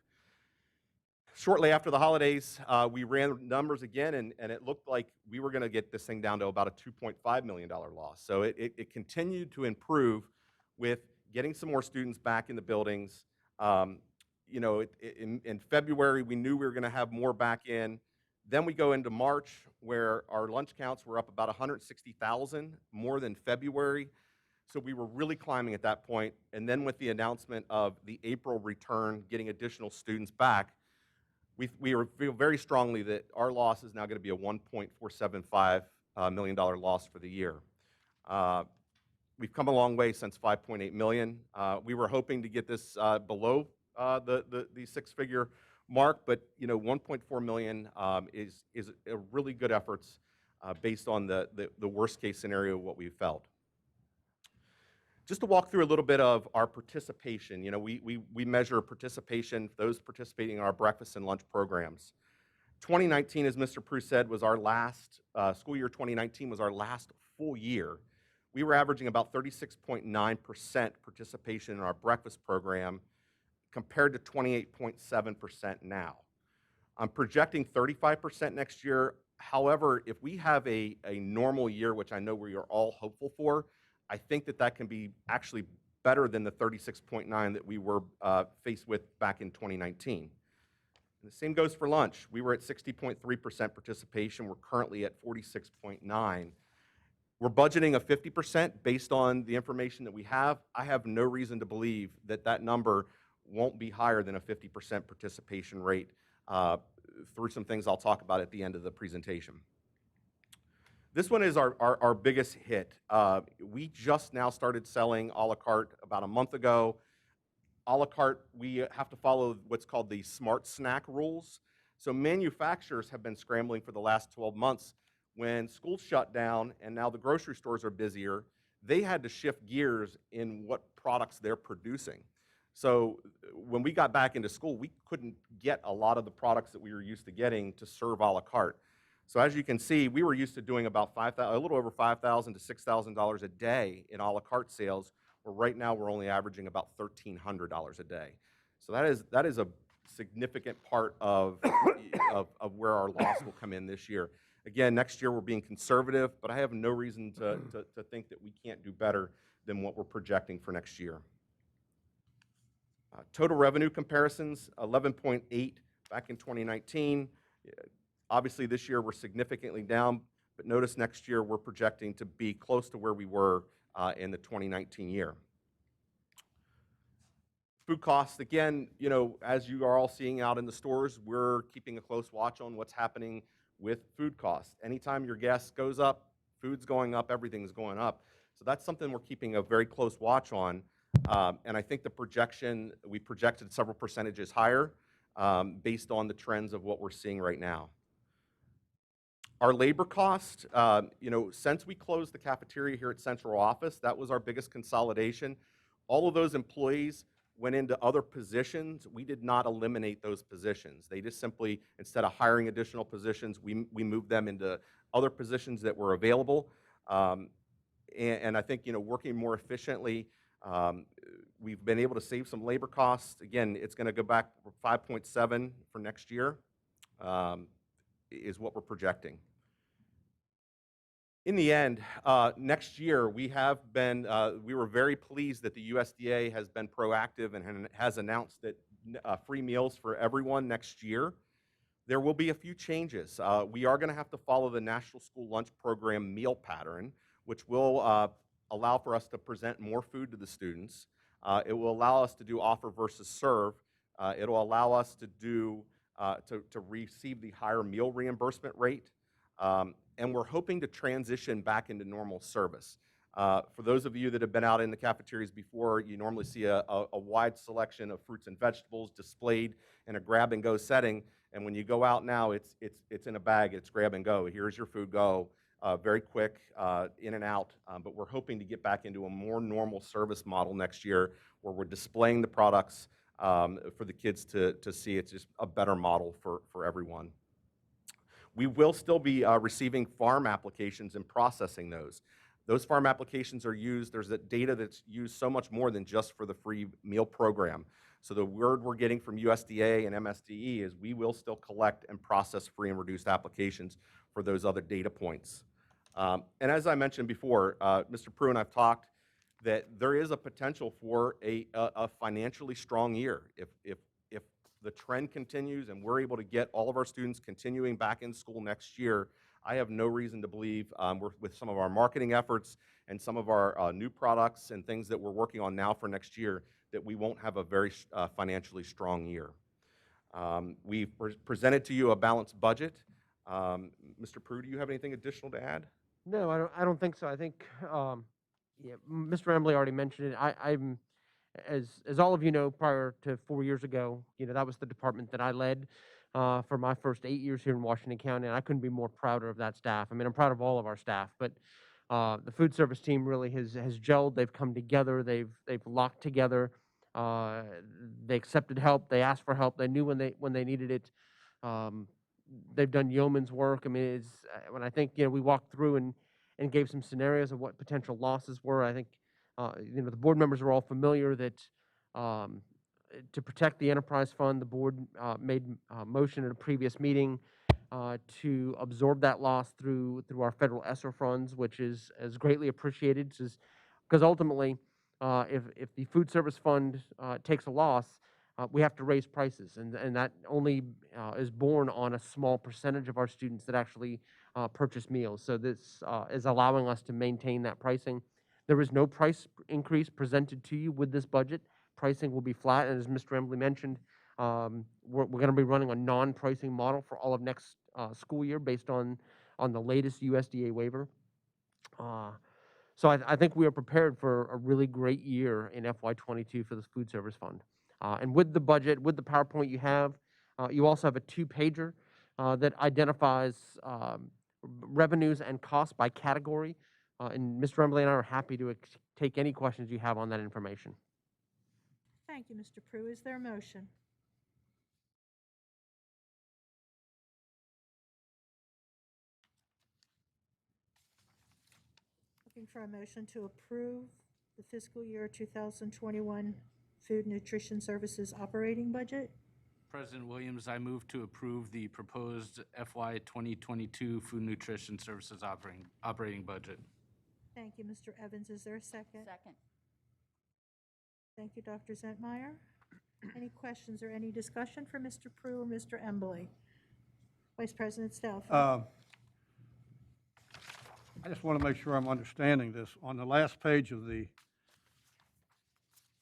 Shortly after the holidays, we ran numbers again, and it looked like we were going to get this thing down to about a $2.5 million loss. So it continued to improve with getting some more students back in the buildings. In February, we knew we were going to have more back in. Then we go into March, where our lunch counts were up about 160,000, more than February. So we were really climbing at that point. And then with the announcement of the April return, getting additional students back, we feel very strongly that our loss is now going to be a $1.475 million loss for the year. We've come a long way since $5.8 million. We were hoping to get this below the six-figure mark, but $1.4 million is a really good efforts based on the worst case scenario of what we felt. Just to walk through a little bit of our participation, we measure participation, those participating in our breakfast and lunch programs. 2019, as Mr. Prue said, was our last, school year 2019 was our last full year. We were averaging about 36.9% participation in our breakfast program compared to 28.7% now. I'm projecting 35% next year. However, if we have a normal year, which I know we are all hopeful for, I think that can be actually better than the 36.9 that we were faced with back in 2019. And the same goes for lunch. We were at 60.3% participation. We're currently at 46.9. We're budgeting a 50% based on the information that we have. I have no reason to believe that that number won't be higher than a 50% participation rate through some things I'll talk about at the end of the presentation. This one is our biggest hit. We just now started selling a la carte about a month ago. A la carte, we have to follow what's called the smart snack rules. So manufacturers have been scrambling for the last 12 months. When schools shut down and now the grocery stores are busier, they had to shift gears in what products they're producing. So when we got back into school, we couldn't get a lot of the products that we were used to getting to serve a la carte. So as you can see, we were used to doing about a little over $5,000 to $6,000 a day in a la carte sales, where right now we're only averaging about $1,300 a day. So that is a significant part of where our loss will come in this year. Again, next year we're being conservative, but I have no reason to think that we can't do better than what we're projecting for next year. Total revenue comparisons, 11.8 back in 2019. Obviously this year we're significantly down, but notice next year we're projecting to be close to where we were in the 2019 year. Food costs, again, you know, as you are all seeing out in the stores, we're keeping a close watch on what's happening with food costs. Anytime your gas goes up, food's going up, everything's going up. So that's something we're keeping a very close watch on. And I think the projection, we projected several percentages higher based on the trends of what we're seeing right now. Our labor cost, you know, since we closed the cafeteria here at Central Office, that was our biggest consolidation. All of those employees went into other positions. We did not eliminate those positions. They just simply, instead of hiring additional positions, we moved them into other positions that were available. And I think, you know, working more efficiently, we've been able to save some labor costs. Again, it's going to go back 5.7 for next year, is what we're projecting. In the end, next year, we were very pleased that the USDA has been proactive and has announced that free meals for everyone next year. There will be a few changes. We are going to have to follow the National School Lunch Program meal pattern, which will allow for us to present more food to the students. It will allow us to do offer versus serve. It will allow us to receive the higher meal reimbursement rate. And we're hoping to transition back into normal service. For those of you that have been out in the cafeterias before, you normally see a wide selection of fruits and vegetables displayed in a grab-and-go setting. And when you go out now, it's in a bag, it's grab and go. Here's your food, go. Very quick, in and out. But we're hoping to get back into a more normal service model next year where we're displaying the products for the kids to see. It's just a better model for everyone. We will still be receiving farm applications and processing those. Those farm applications are used, there's that data that's used so much more than just for the free meal program. So the word we're getting from USDA and MSDE is we will still collect and process free and reduced applications for those other data points. And as I mentioned before, Mr. Prue and I've talked that there is a potential for a financially strong year. If the trend continues and we're able to get all of our students continuing back in school next year, I have no reason to believe with some of our marketing efforts and some of our new products and things that we're working on now for next year that we won't have a very financially strong year. We've presented to you a balanced budget. Mr. Prue, do you have anything additional to add?
No, I don't think so. I think yeah, Mr. Embley already mentioned it. I'm as all of you know, prior to 4 years ago, you know, that was the department that I led for my first 8 years here in Washington County, and I couldn't be more prouder of that staff. I mean, I'm proud of all of our staff, but the food service team really has gelled. They've come together. They've locked together. They accepted help. They asked for help. They knew when they needed it. They've done yeoman's work. I mean, it's when I think, you know, we walked through and gave some scenarios of what potential losses were. I think you know, the board members are all familiar that to protect the enterprise fund, the board made a motion at a previous meeting to absorb that loss through our federal ESSER funds, which is greatly appreciated, because ultimately
if the food service fund takes a loss, we have to raise prices, and that only is borne on a small percentage of our students that actually purchase meals. So this is allowing us to maintain that pricing. There is no price increase presented to you with this budget. Pricing will be flat, and as Mr. Embley mentioned, we're going to be running a non-pricing model for all of next school year based on the latest USDA waiver. So I think we are prepared for a really great year in FY22 for the food service fund. And with the budget, with the PowerPoint you also have a 2-pager that identifies revenues and costs by category. And Mr. Embley and I are happy to take any questions you have on that information.
Thank you, Mr. Prue. Is there a motion? Looking for a motion to approve the fiscal year 2021 Food Nutrition Services operating budget.
President Williams, I move to approve the proposed FY 2022 Food Nutrition Services operating budget.
Thank you, Mr. Evans. Is there a second?
Second.
Thank you, Dr. Zentmeyer. Any questions or any discussion for Mr. Prue or Mr. Embley? Vice President Stelfer.
I just want to make sure I'm understanding this. On the last page of the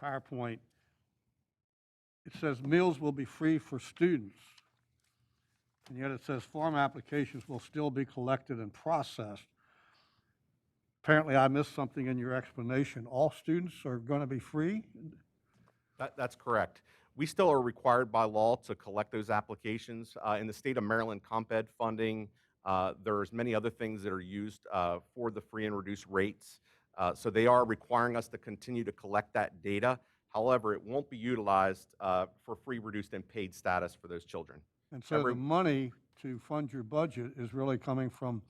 PowerPoint, it says meals will be free for students, and yet it says form applications will still be collected and processed. Apparently, I missed something in your explanation. All students are going to be free?
That's correct. We still are required by law to collect those applications. In the state of Maryland, Comp Ed funding, there's many other things that are used for the free and reduced rates. So they are requiring us to continue to collect that data. However, it won't be utilized for free, reduced, and paid status for those children.
And so the money to fund your budget is really coming from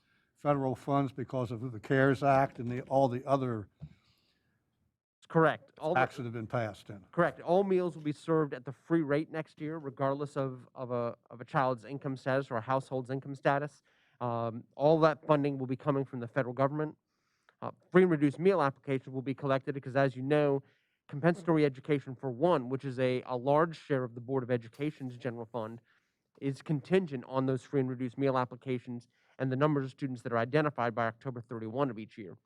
federal funds because of the CARES Act and all the other
Correct.
acts that have been passed in.
Correct. All meals will be served at the free rate next year, regardless of a child's income status or a household's income status. All that funding will be coming from the federal government. Free and reduced meal applications will be collected because, as you know, compensatory education for one, which is a large share of the Board of Education's general fund, is contingent on those free and reduced meal applications and the numbers of students that are identified by October 31 of each year.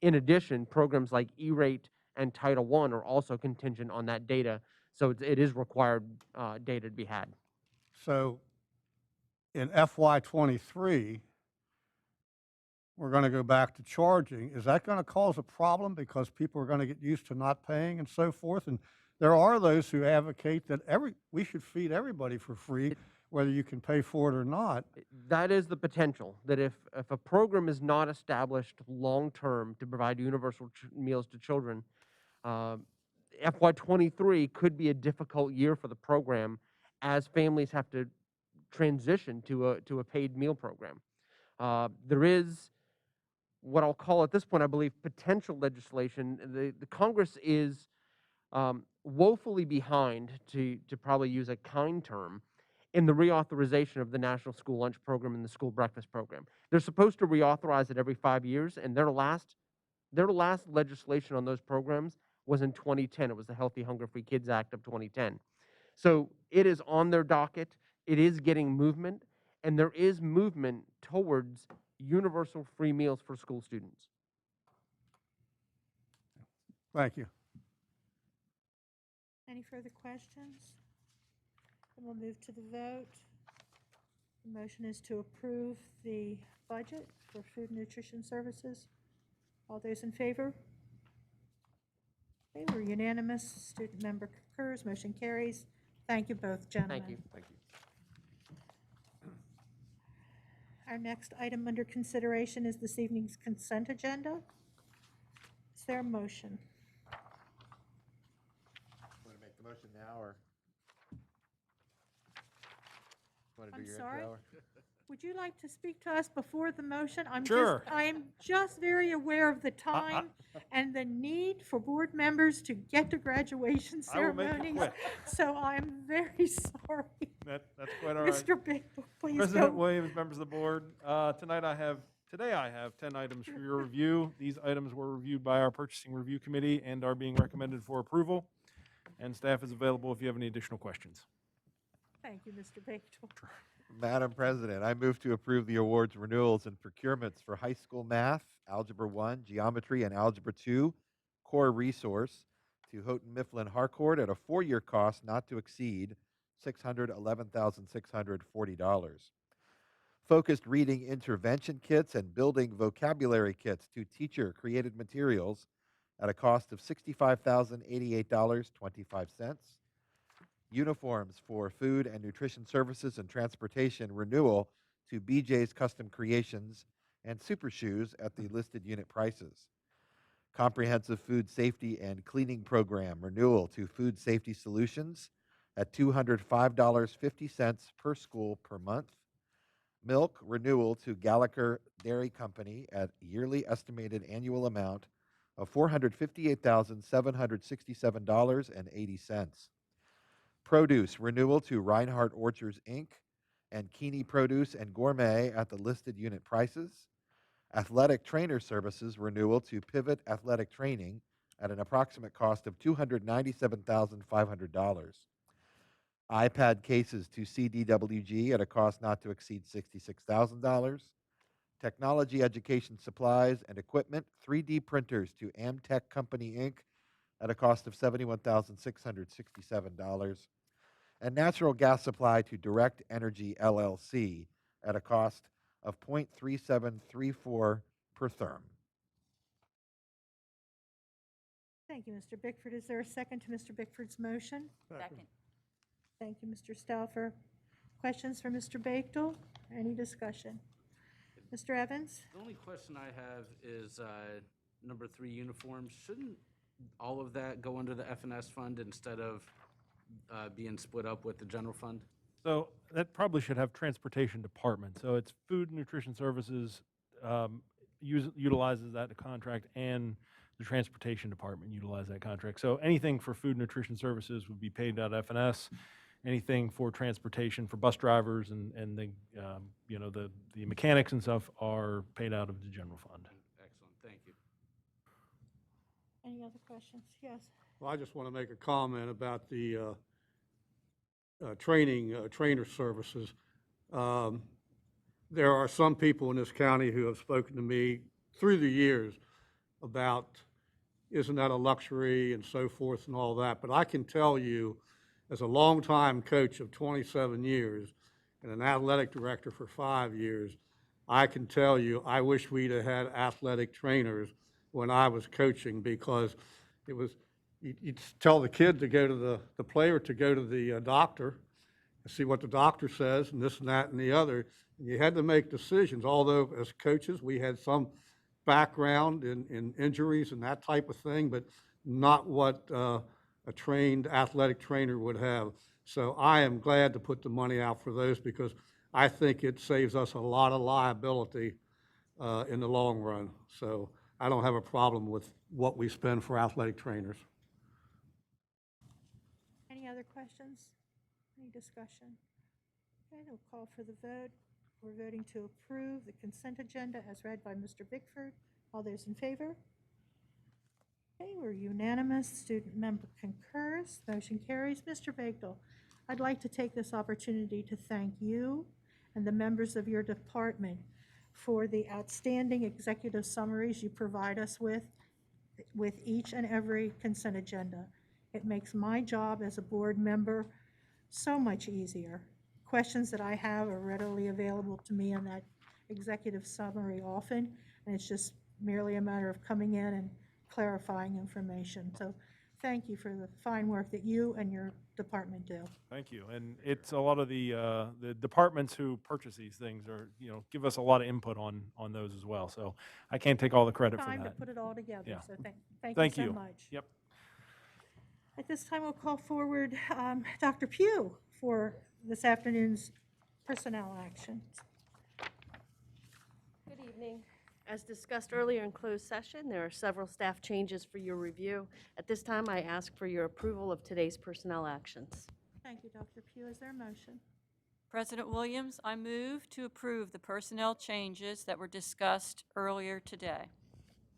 In addition, programs like E-Rate and Title I are also contingent on that data, so it is required data to be had.
So in FY23, we're going to go back to charging. Is that going to cause a problem because people are going to get used to not paying and so forth? And there are those who advocate that we should feed everybody for free, whether you can pay for it or not.
That is the potential, that if a program is not established long-term to provide universal meals to children, FY23 could be a difficult year for the program as families have to transition to a paid meal program. There is what I'll call at this point, I believe, potential legislation. The Congress is woefully behind, to probably use a kind term, in the reauthorization of the National School Lunch Program and the School Breakfast Program. They're supposed to reauthorize it every 5 years, and their last legislation on those programs was in 2010. It was the Healthy Hunger Free Kids Act of 2010. So it is on their docket. It is getting movement, and there is movement towards universal free meals for school students.
Thank you.
Any further questions? Then we'll move to the vote. The motion is to approve the budget for food and nutrition services. All those in favor? Okay, we're unanimous. Student member concurs. Motion carries. Thank you both, gentlemen.
Thank you.
Thank you.
Our next item under consideration is this evening's consent agenda. Is there a motion?
Want to make the motion now, or want to do
I'm
your
sorry?
intro? Or?
Would you like to speak to us before the motion?
Sure.
I'm just very aware of the time and the need for board members to get to graduation
I will make it
ceremonies.
quick.
So I'm very sorry.
That's quite all right.
Mr. Big, please
President
go.
Williams, members of the board, tonight I have Today I have 10 items for your review. These items were reviewed by our Purchasing Review Committee and are being recommended for approval. And staff is available if you have any additional questions.
Thank you, Mr. Bagel.
Madam President, I move to approve the awards, renewals, and procurements for high school math, Algebra 1, Geometry, and Algebra 2 core resource to Houghton Mifflin Harcourt at a 4-year cost not to exceed $611,640. Focused reading intervention kits and building vocabulary kits to teacher-created materials at a cost of $65,088.25. Uniforms for food and nutrition services and transportation renewal to BJ's Custom Creations and Super Shoes at the listed unit prices. Comprehensive food safety and cleaning program renewal to Food Safety Solutions at $205.50 per school per month. Milk renewal to Gallagher Dairy Company at yearly estimated annual amount of $458,767.80. Produce renewal to Reinhardt Orchards, Inc. and Keeney Produce and Gourmet at the listed unit prices. Athletic trainer services renewal to Pivot Athletic Training at an approximate cost of $297,500. iPad cases to CDWG at a cost not to exceed $66,000. Technology education supplies and equipment, 3D printers to Amtech Company, Inc. at a cost of $71,667. And natural gas supply to Direct Energy LLC at a cost of .3734 per therm.
Thank you, Mr. Bickford. Is there a second to Mr. Bickford's motion?
Second.
Thank you, Mr. Stauffer. Questions for Mr. Bagel? Any discussion? Mr. Evans?
The only question I have is number 3, uniforms. Shouldn't all of that go under the F&S fund instead of being split up with the general fund?
So that probably should have transportation department. So it's food and nutrition services utilizes that contract, and the transportation department utilizes that contract. So anything for food and nutrition services would be paid out of F&S. Anything for transportation for bus drivers and the the mechanics and stuff are paid out of the general fund.
Excellent, thank you.
Any other questions? Yes.
Well, I just want to make a comment about the trainer services. There are some people in this county who have spoken to me through the years about, isn't that a luxury and so forth and all that. But I can tell you, as a longtime coach of 27 years and an athletic director for 5 years, I can tell you, I wish we'd have had athletic trainers when I was coaching, because it was, you'd tell the kid to go to the player to go to the doctor and see what the doctor says and this and that and the other. And you had to make decisions, although as coaches, we had some background in injuries and that type of thing, but not what a trained athletic trainer would have. So I am glad to put the money out for those, because I think it saves us a lot of liability in the long run. So I don't have a problem with what we spend for athletic trainers.
Any other questions? Any discussion? Okay, we'll call for the vote. We're voting to approve the consent agenda as read by Mr. Bickford. All those in favor? Okay, we're unanimous. Student member concurs. Motion carries. Mr. Bagel, I'd like to take this opportunity to thank you and the members of your department for the outstanding executive summaries you provide us with each and every consent agenda. It makes my job as a board member so much easier. Questions that I have are readily available to me in that executive summary often, and it's just merely a matter of coming in and clarifying information. So thank you for the fine work that you and your department do.
Thank you. And it's a lot of the departments who purchase these things are, give us a lot of input on those as well. So I can't take all the credit for
Time to
that.
put it all together,
Yeah.
so thank
Thank
you so
you.
much.
Yep.
At this time, we'll call forward Dr. Pugh for this afternoon's personnel actions.
Good evening. As discussed earlier in closed session, there are several staff changes for your review. At this time, I ask for your approval of today's personnel actions.
Thank you, Dr. Pugh. Is there a motion?
President Williams, I move to approve the personnel changes that were discussed earlier today.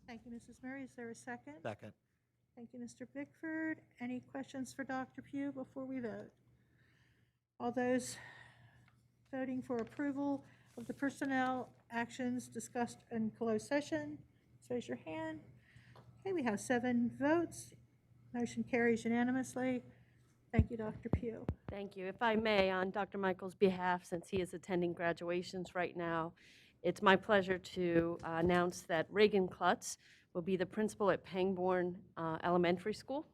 Thank you, Mrs. Murray. Is there a second?
Second.
Thank you, Mr. Bickford. Any questions for Dr. Pugh before we vote? All those voting for approval of the personnel actions discussed in closed session, please raise your hand. Okay, we have 7 votes. Motion carries unanimously. Thank you, Dr. Pugh.
Thank you. If I may, on Dr. Michael's behalf, since he is attending graduations right now, it's my pleasure to announce that Reagan Klutz will be the principal at Pangbourne Elementary School.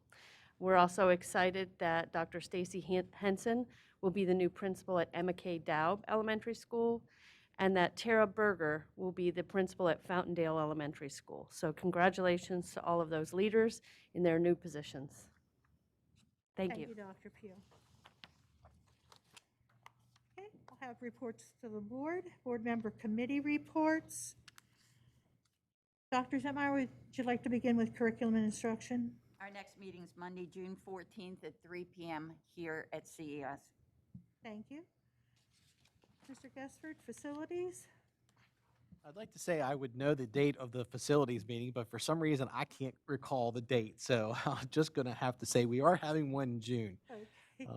We're also excited that Dr. Stacy Henson will be the new principal at Emma K. Daub Elementary School, and that Tara Berger will be the principal at Fountaindale Elementary School. So congratulations to all of those leaders in their new positions. Thank you.
Thank you, Dr. Pugh. Okay, I'll have reports to the board. Board member committee reports. Dr. Zentmeyer, would you like to begin with curriculum and instruction?
Our next meeting is Monday, June 14th at 3 p.m. here at CES.
Thank you. Mr. Gessford, facilities?
I'd like to say I would know the date of the facilities meeting, but for some reason I can't recall the date. So I'm just going to have to say we are having one in June.
Okay.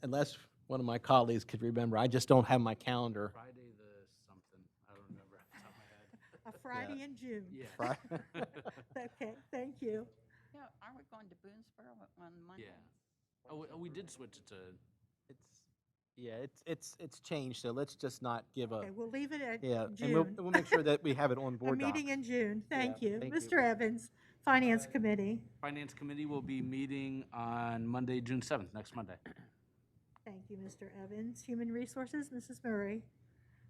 Unless one of my colleagues could remember. I just don't have my calendar.
Friday the something, I don't remember off the top of my head.
A Friday in June.
Yeah.
Okay, thank you.
Yeah, are we going to Boonesboro on Monday?
Yeah. Oh, we did switch it to,
It's changed, so let's just not give a,
Okay, we'll leave it at
yeah, and
June.
we'll make sure that we have it on
A
board docs.
meeting in June. Thank
Yeah,
you.
thank you.
Mr. Evans, Finance Committee.
Finance Committee will be meeting on Monday, June 7th, next Monday.
Thank you, Mr. Evans. Human Resources, Mrs. Murray.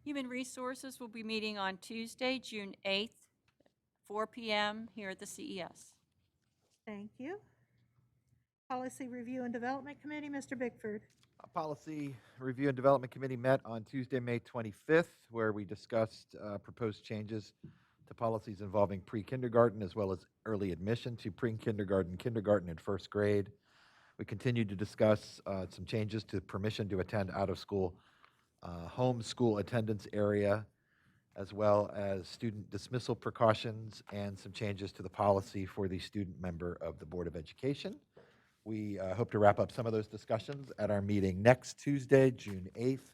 Human Resources will be meeting on Tuesday, June 8th, 4 p.m. here at the CES.
Thank you. Policy Review and Development Committee, Mr. Bickford.
Policy Review and Development Committee met on Tuesday, May 25th, where we discussed proposed changes to policies involving pre-kindergarten as well as early admission to pre-kindergarten, kindergarten, and first grade. We continued to discuss some changes to permission to attend out-of-school home school attendance area, as well as student dismissal precautions and some changes to the policy for the student member of the Board of Education. We hope to wrap up some of those discussions at our meeting next Tuesday, June 8th.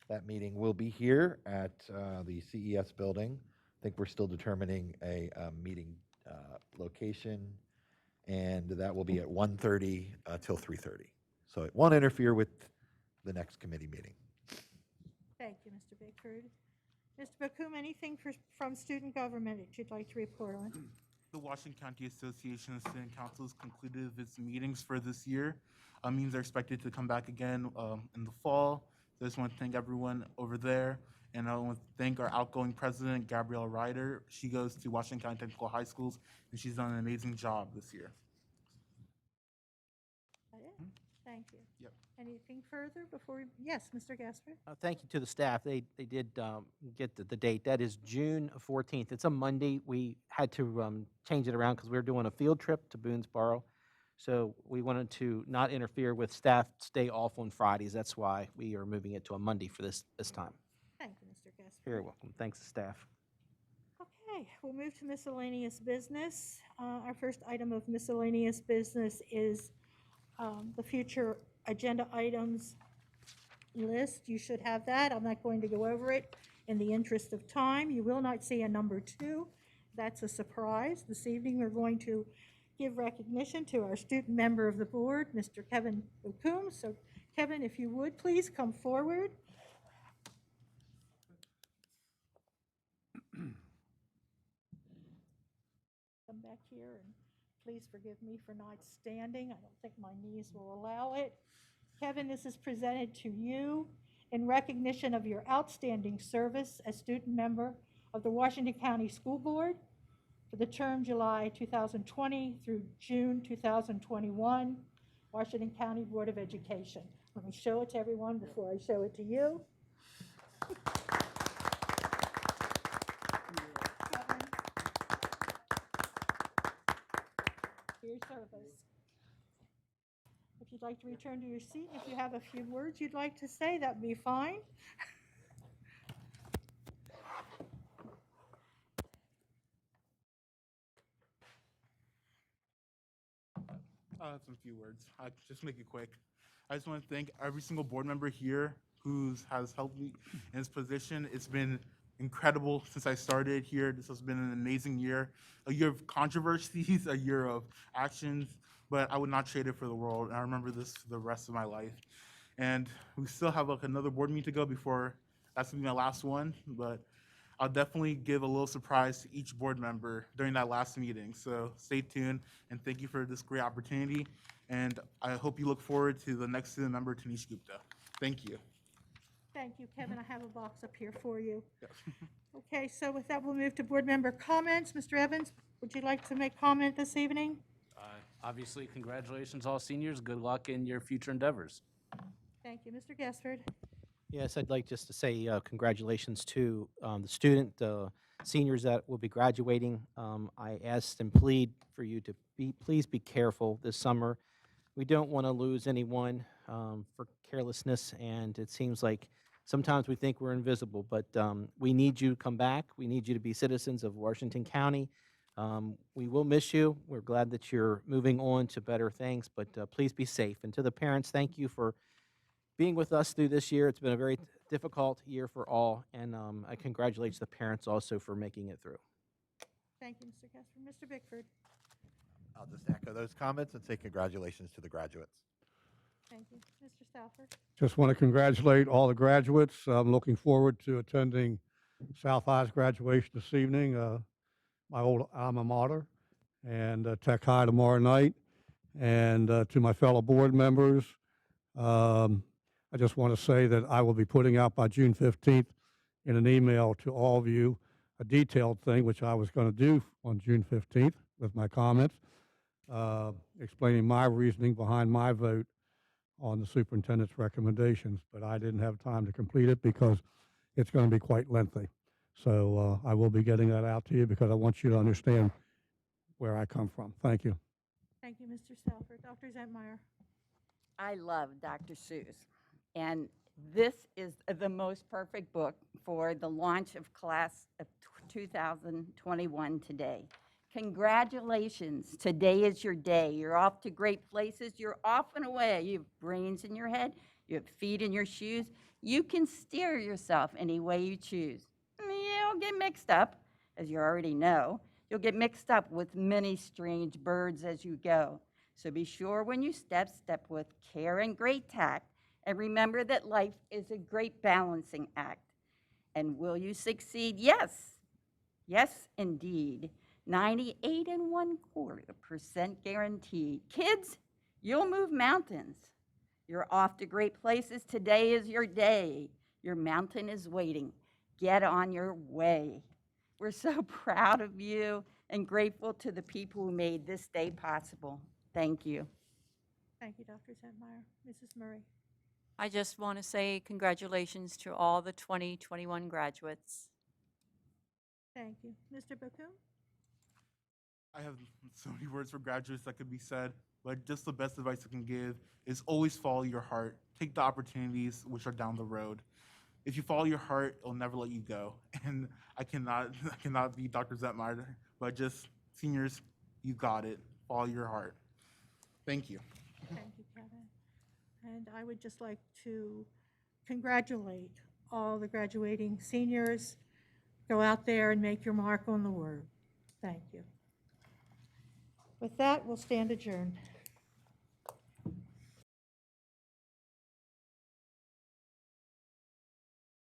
That meeting will be here at the CES building. I think we're still determining a meeting location, and that will be at 1:30 till 3:30. So it won't interfere with the next committee meeting.
Thank you, Mr. Bickford. Mr. Bakum, anything from student government that you'd like to report on?
The Washington County Association of Student Councils concluded its meetings for this year. Meetings are expected to come back again in the fall. So I just want to thank everyone over there. And I want to thank our outgoing president, Gabrielle Ryder. She goes to Washington County Technical High Schools, and she's done an amazing job this year.
That it? Thank you.
Yep.
Anything further before we, yes, Mr. Gasper?
Thank you to the staff. They did get the date. That is June 14th. It's a Monday. We had to change it around because we were doing a field trip to Boonesboro. So we wanted to not interfere with staff stay off on Fridays. That's why we are moving it to a Monday for this time.
Thank you, Mr. Gasper.
Very welcome. Thanks, staff.
Okay, we'll move to miscellaneous business. Our first item of miscellaneous business is the future agenda items list. You should have that. I'm not going to go over it in the interest of time. You will not see a number 2. That's a surprise. This evening, we're going to give recognition to our student member of the board, Mr. Kevin Bakum. So Kevin, if you would, please come forward. Come back here and please forgive me for not standing. I don't think my knees will allow it. Kevin, this is presented to you in recognition of your outstanding service as student member of the Washington County School Board for the term July 2020 through June 2021, Washington County Board of Education. Let me show it to everyone before I show it to you. Your service. If you'd like to return to your seat, if you have a few words you'd like to say, that'd be fine.
Some few words. I'll just make it quick. I just want to thank every single board member here who has helped me in this position. It's been incredible since I started here. This has been an amazing year, a year of controversies, a year of actions, but I would not trade it for the world. And I remember this for the rest of my life. And we still have like another board meeting to go before that's gonna be my last one, but I'll definitely give a little surprise to each board member during that last meeting. So stay tuned, and thank you for this great opportunity. And I hope you look forward to the next student member, Tanish Gupta. Thank you.
Thank you, Kevin. I have a box up here for you.
Yes.
Okay, so with that, we'll move to board member comments. Mr. Evans, would you like to make comment this evening?
Obviously, congratulations, all seniors. Good luck in your future endeavors.
Thank you, Mr. Gaspard.
Yes, I'd like just to say congratulations to the seniors that will be graduating. I ask and plead for you to please be careful this summer. We don't want to lose anyone for carelessness, and it seems like sometimes we think we're invisible, but we need you to come back. We need you to be citizens of Washington County. We will miss you. We're glad that you're moving on to better things, but please be safe. And to the parents, thank you for being with us through this year. It's been a very difficult year for all, and I congratulate the parents also for making it through.
Thank you, Mr. Gaspard. Mr. Bickford.
I'll just echo those comments and say congratulations to the graduates.
Thank you. Mr. Stauffer.
Just want to congratulate all the graduates. I'm looking forward to attending South High's graduation this evening, my old alma mater, and Tech High tomorrow night. And to my fellow board members, I just want to say that I will be putting out by June 15th in an email to all of you a detailed thing, which I was going to do on June 15th with my comments, explaining my reasoning behind my vote on the superintendent's recommendations, but I didn't have time to complete it because it's going to be quite lengthy. So I will be getting that out to you because I want you to understand where I come from. Thank you.
Thank you, Mr. Stauffer. Dr. Zentmeyer.
I love Dr. Seuss, and this is the most perfect book for the launch of class of 2021 today. Congratulations, today is your day. You're off to great places, you're off and away. You have brains in your head, you have feet in your shoes. You can steer yourself any way you choose. You'll get mixed up, as you already know. You'll get mixed up with many strange birds as you go. So be sure when you step with care and great tact, and remember that life is a great balancing act. And will you succeed? Yes. Yes, indeed. 98.25% guaranteed. Kids, you'll move mountains. You're off to great places. Today is your day. Your mountain is waiting. Get on your way. We're so proud of you and grateful to the people who made this day possible. Thank you.
Thank you, Dr. Zentmeyer. Mrs. Murray.
I just want to say congratulations to all the 2021 graduates.
Thank you. Mr. Bakum?
I have so many words for graduates that could be said, but just the best advice I can give is always follow your heart. Take the opportunities which are down the road. If you follow your heart, it'll never let you go. And I cannot be Dr. Zentmeyer, but just seniors, you got it. Follow your heart. Thank you.
Thank you, Kevin. And I would just like to congratulate all the graduating seniors. Go out there and make your mark on the word. Thank you. With that, we'll stand adjourned.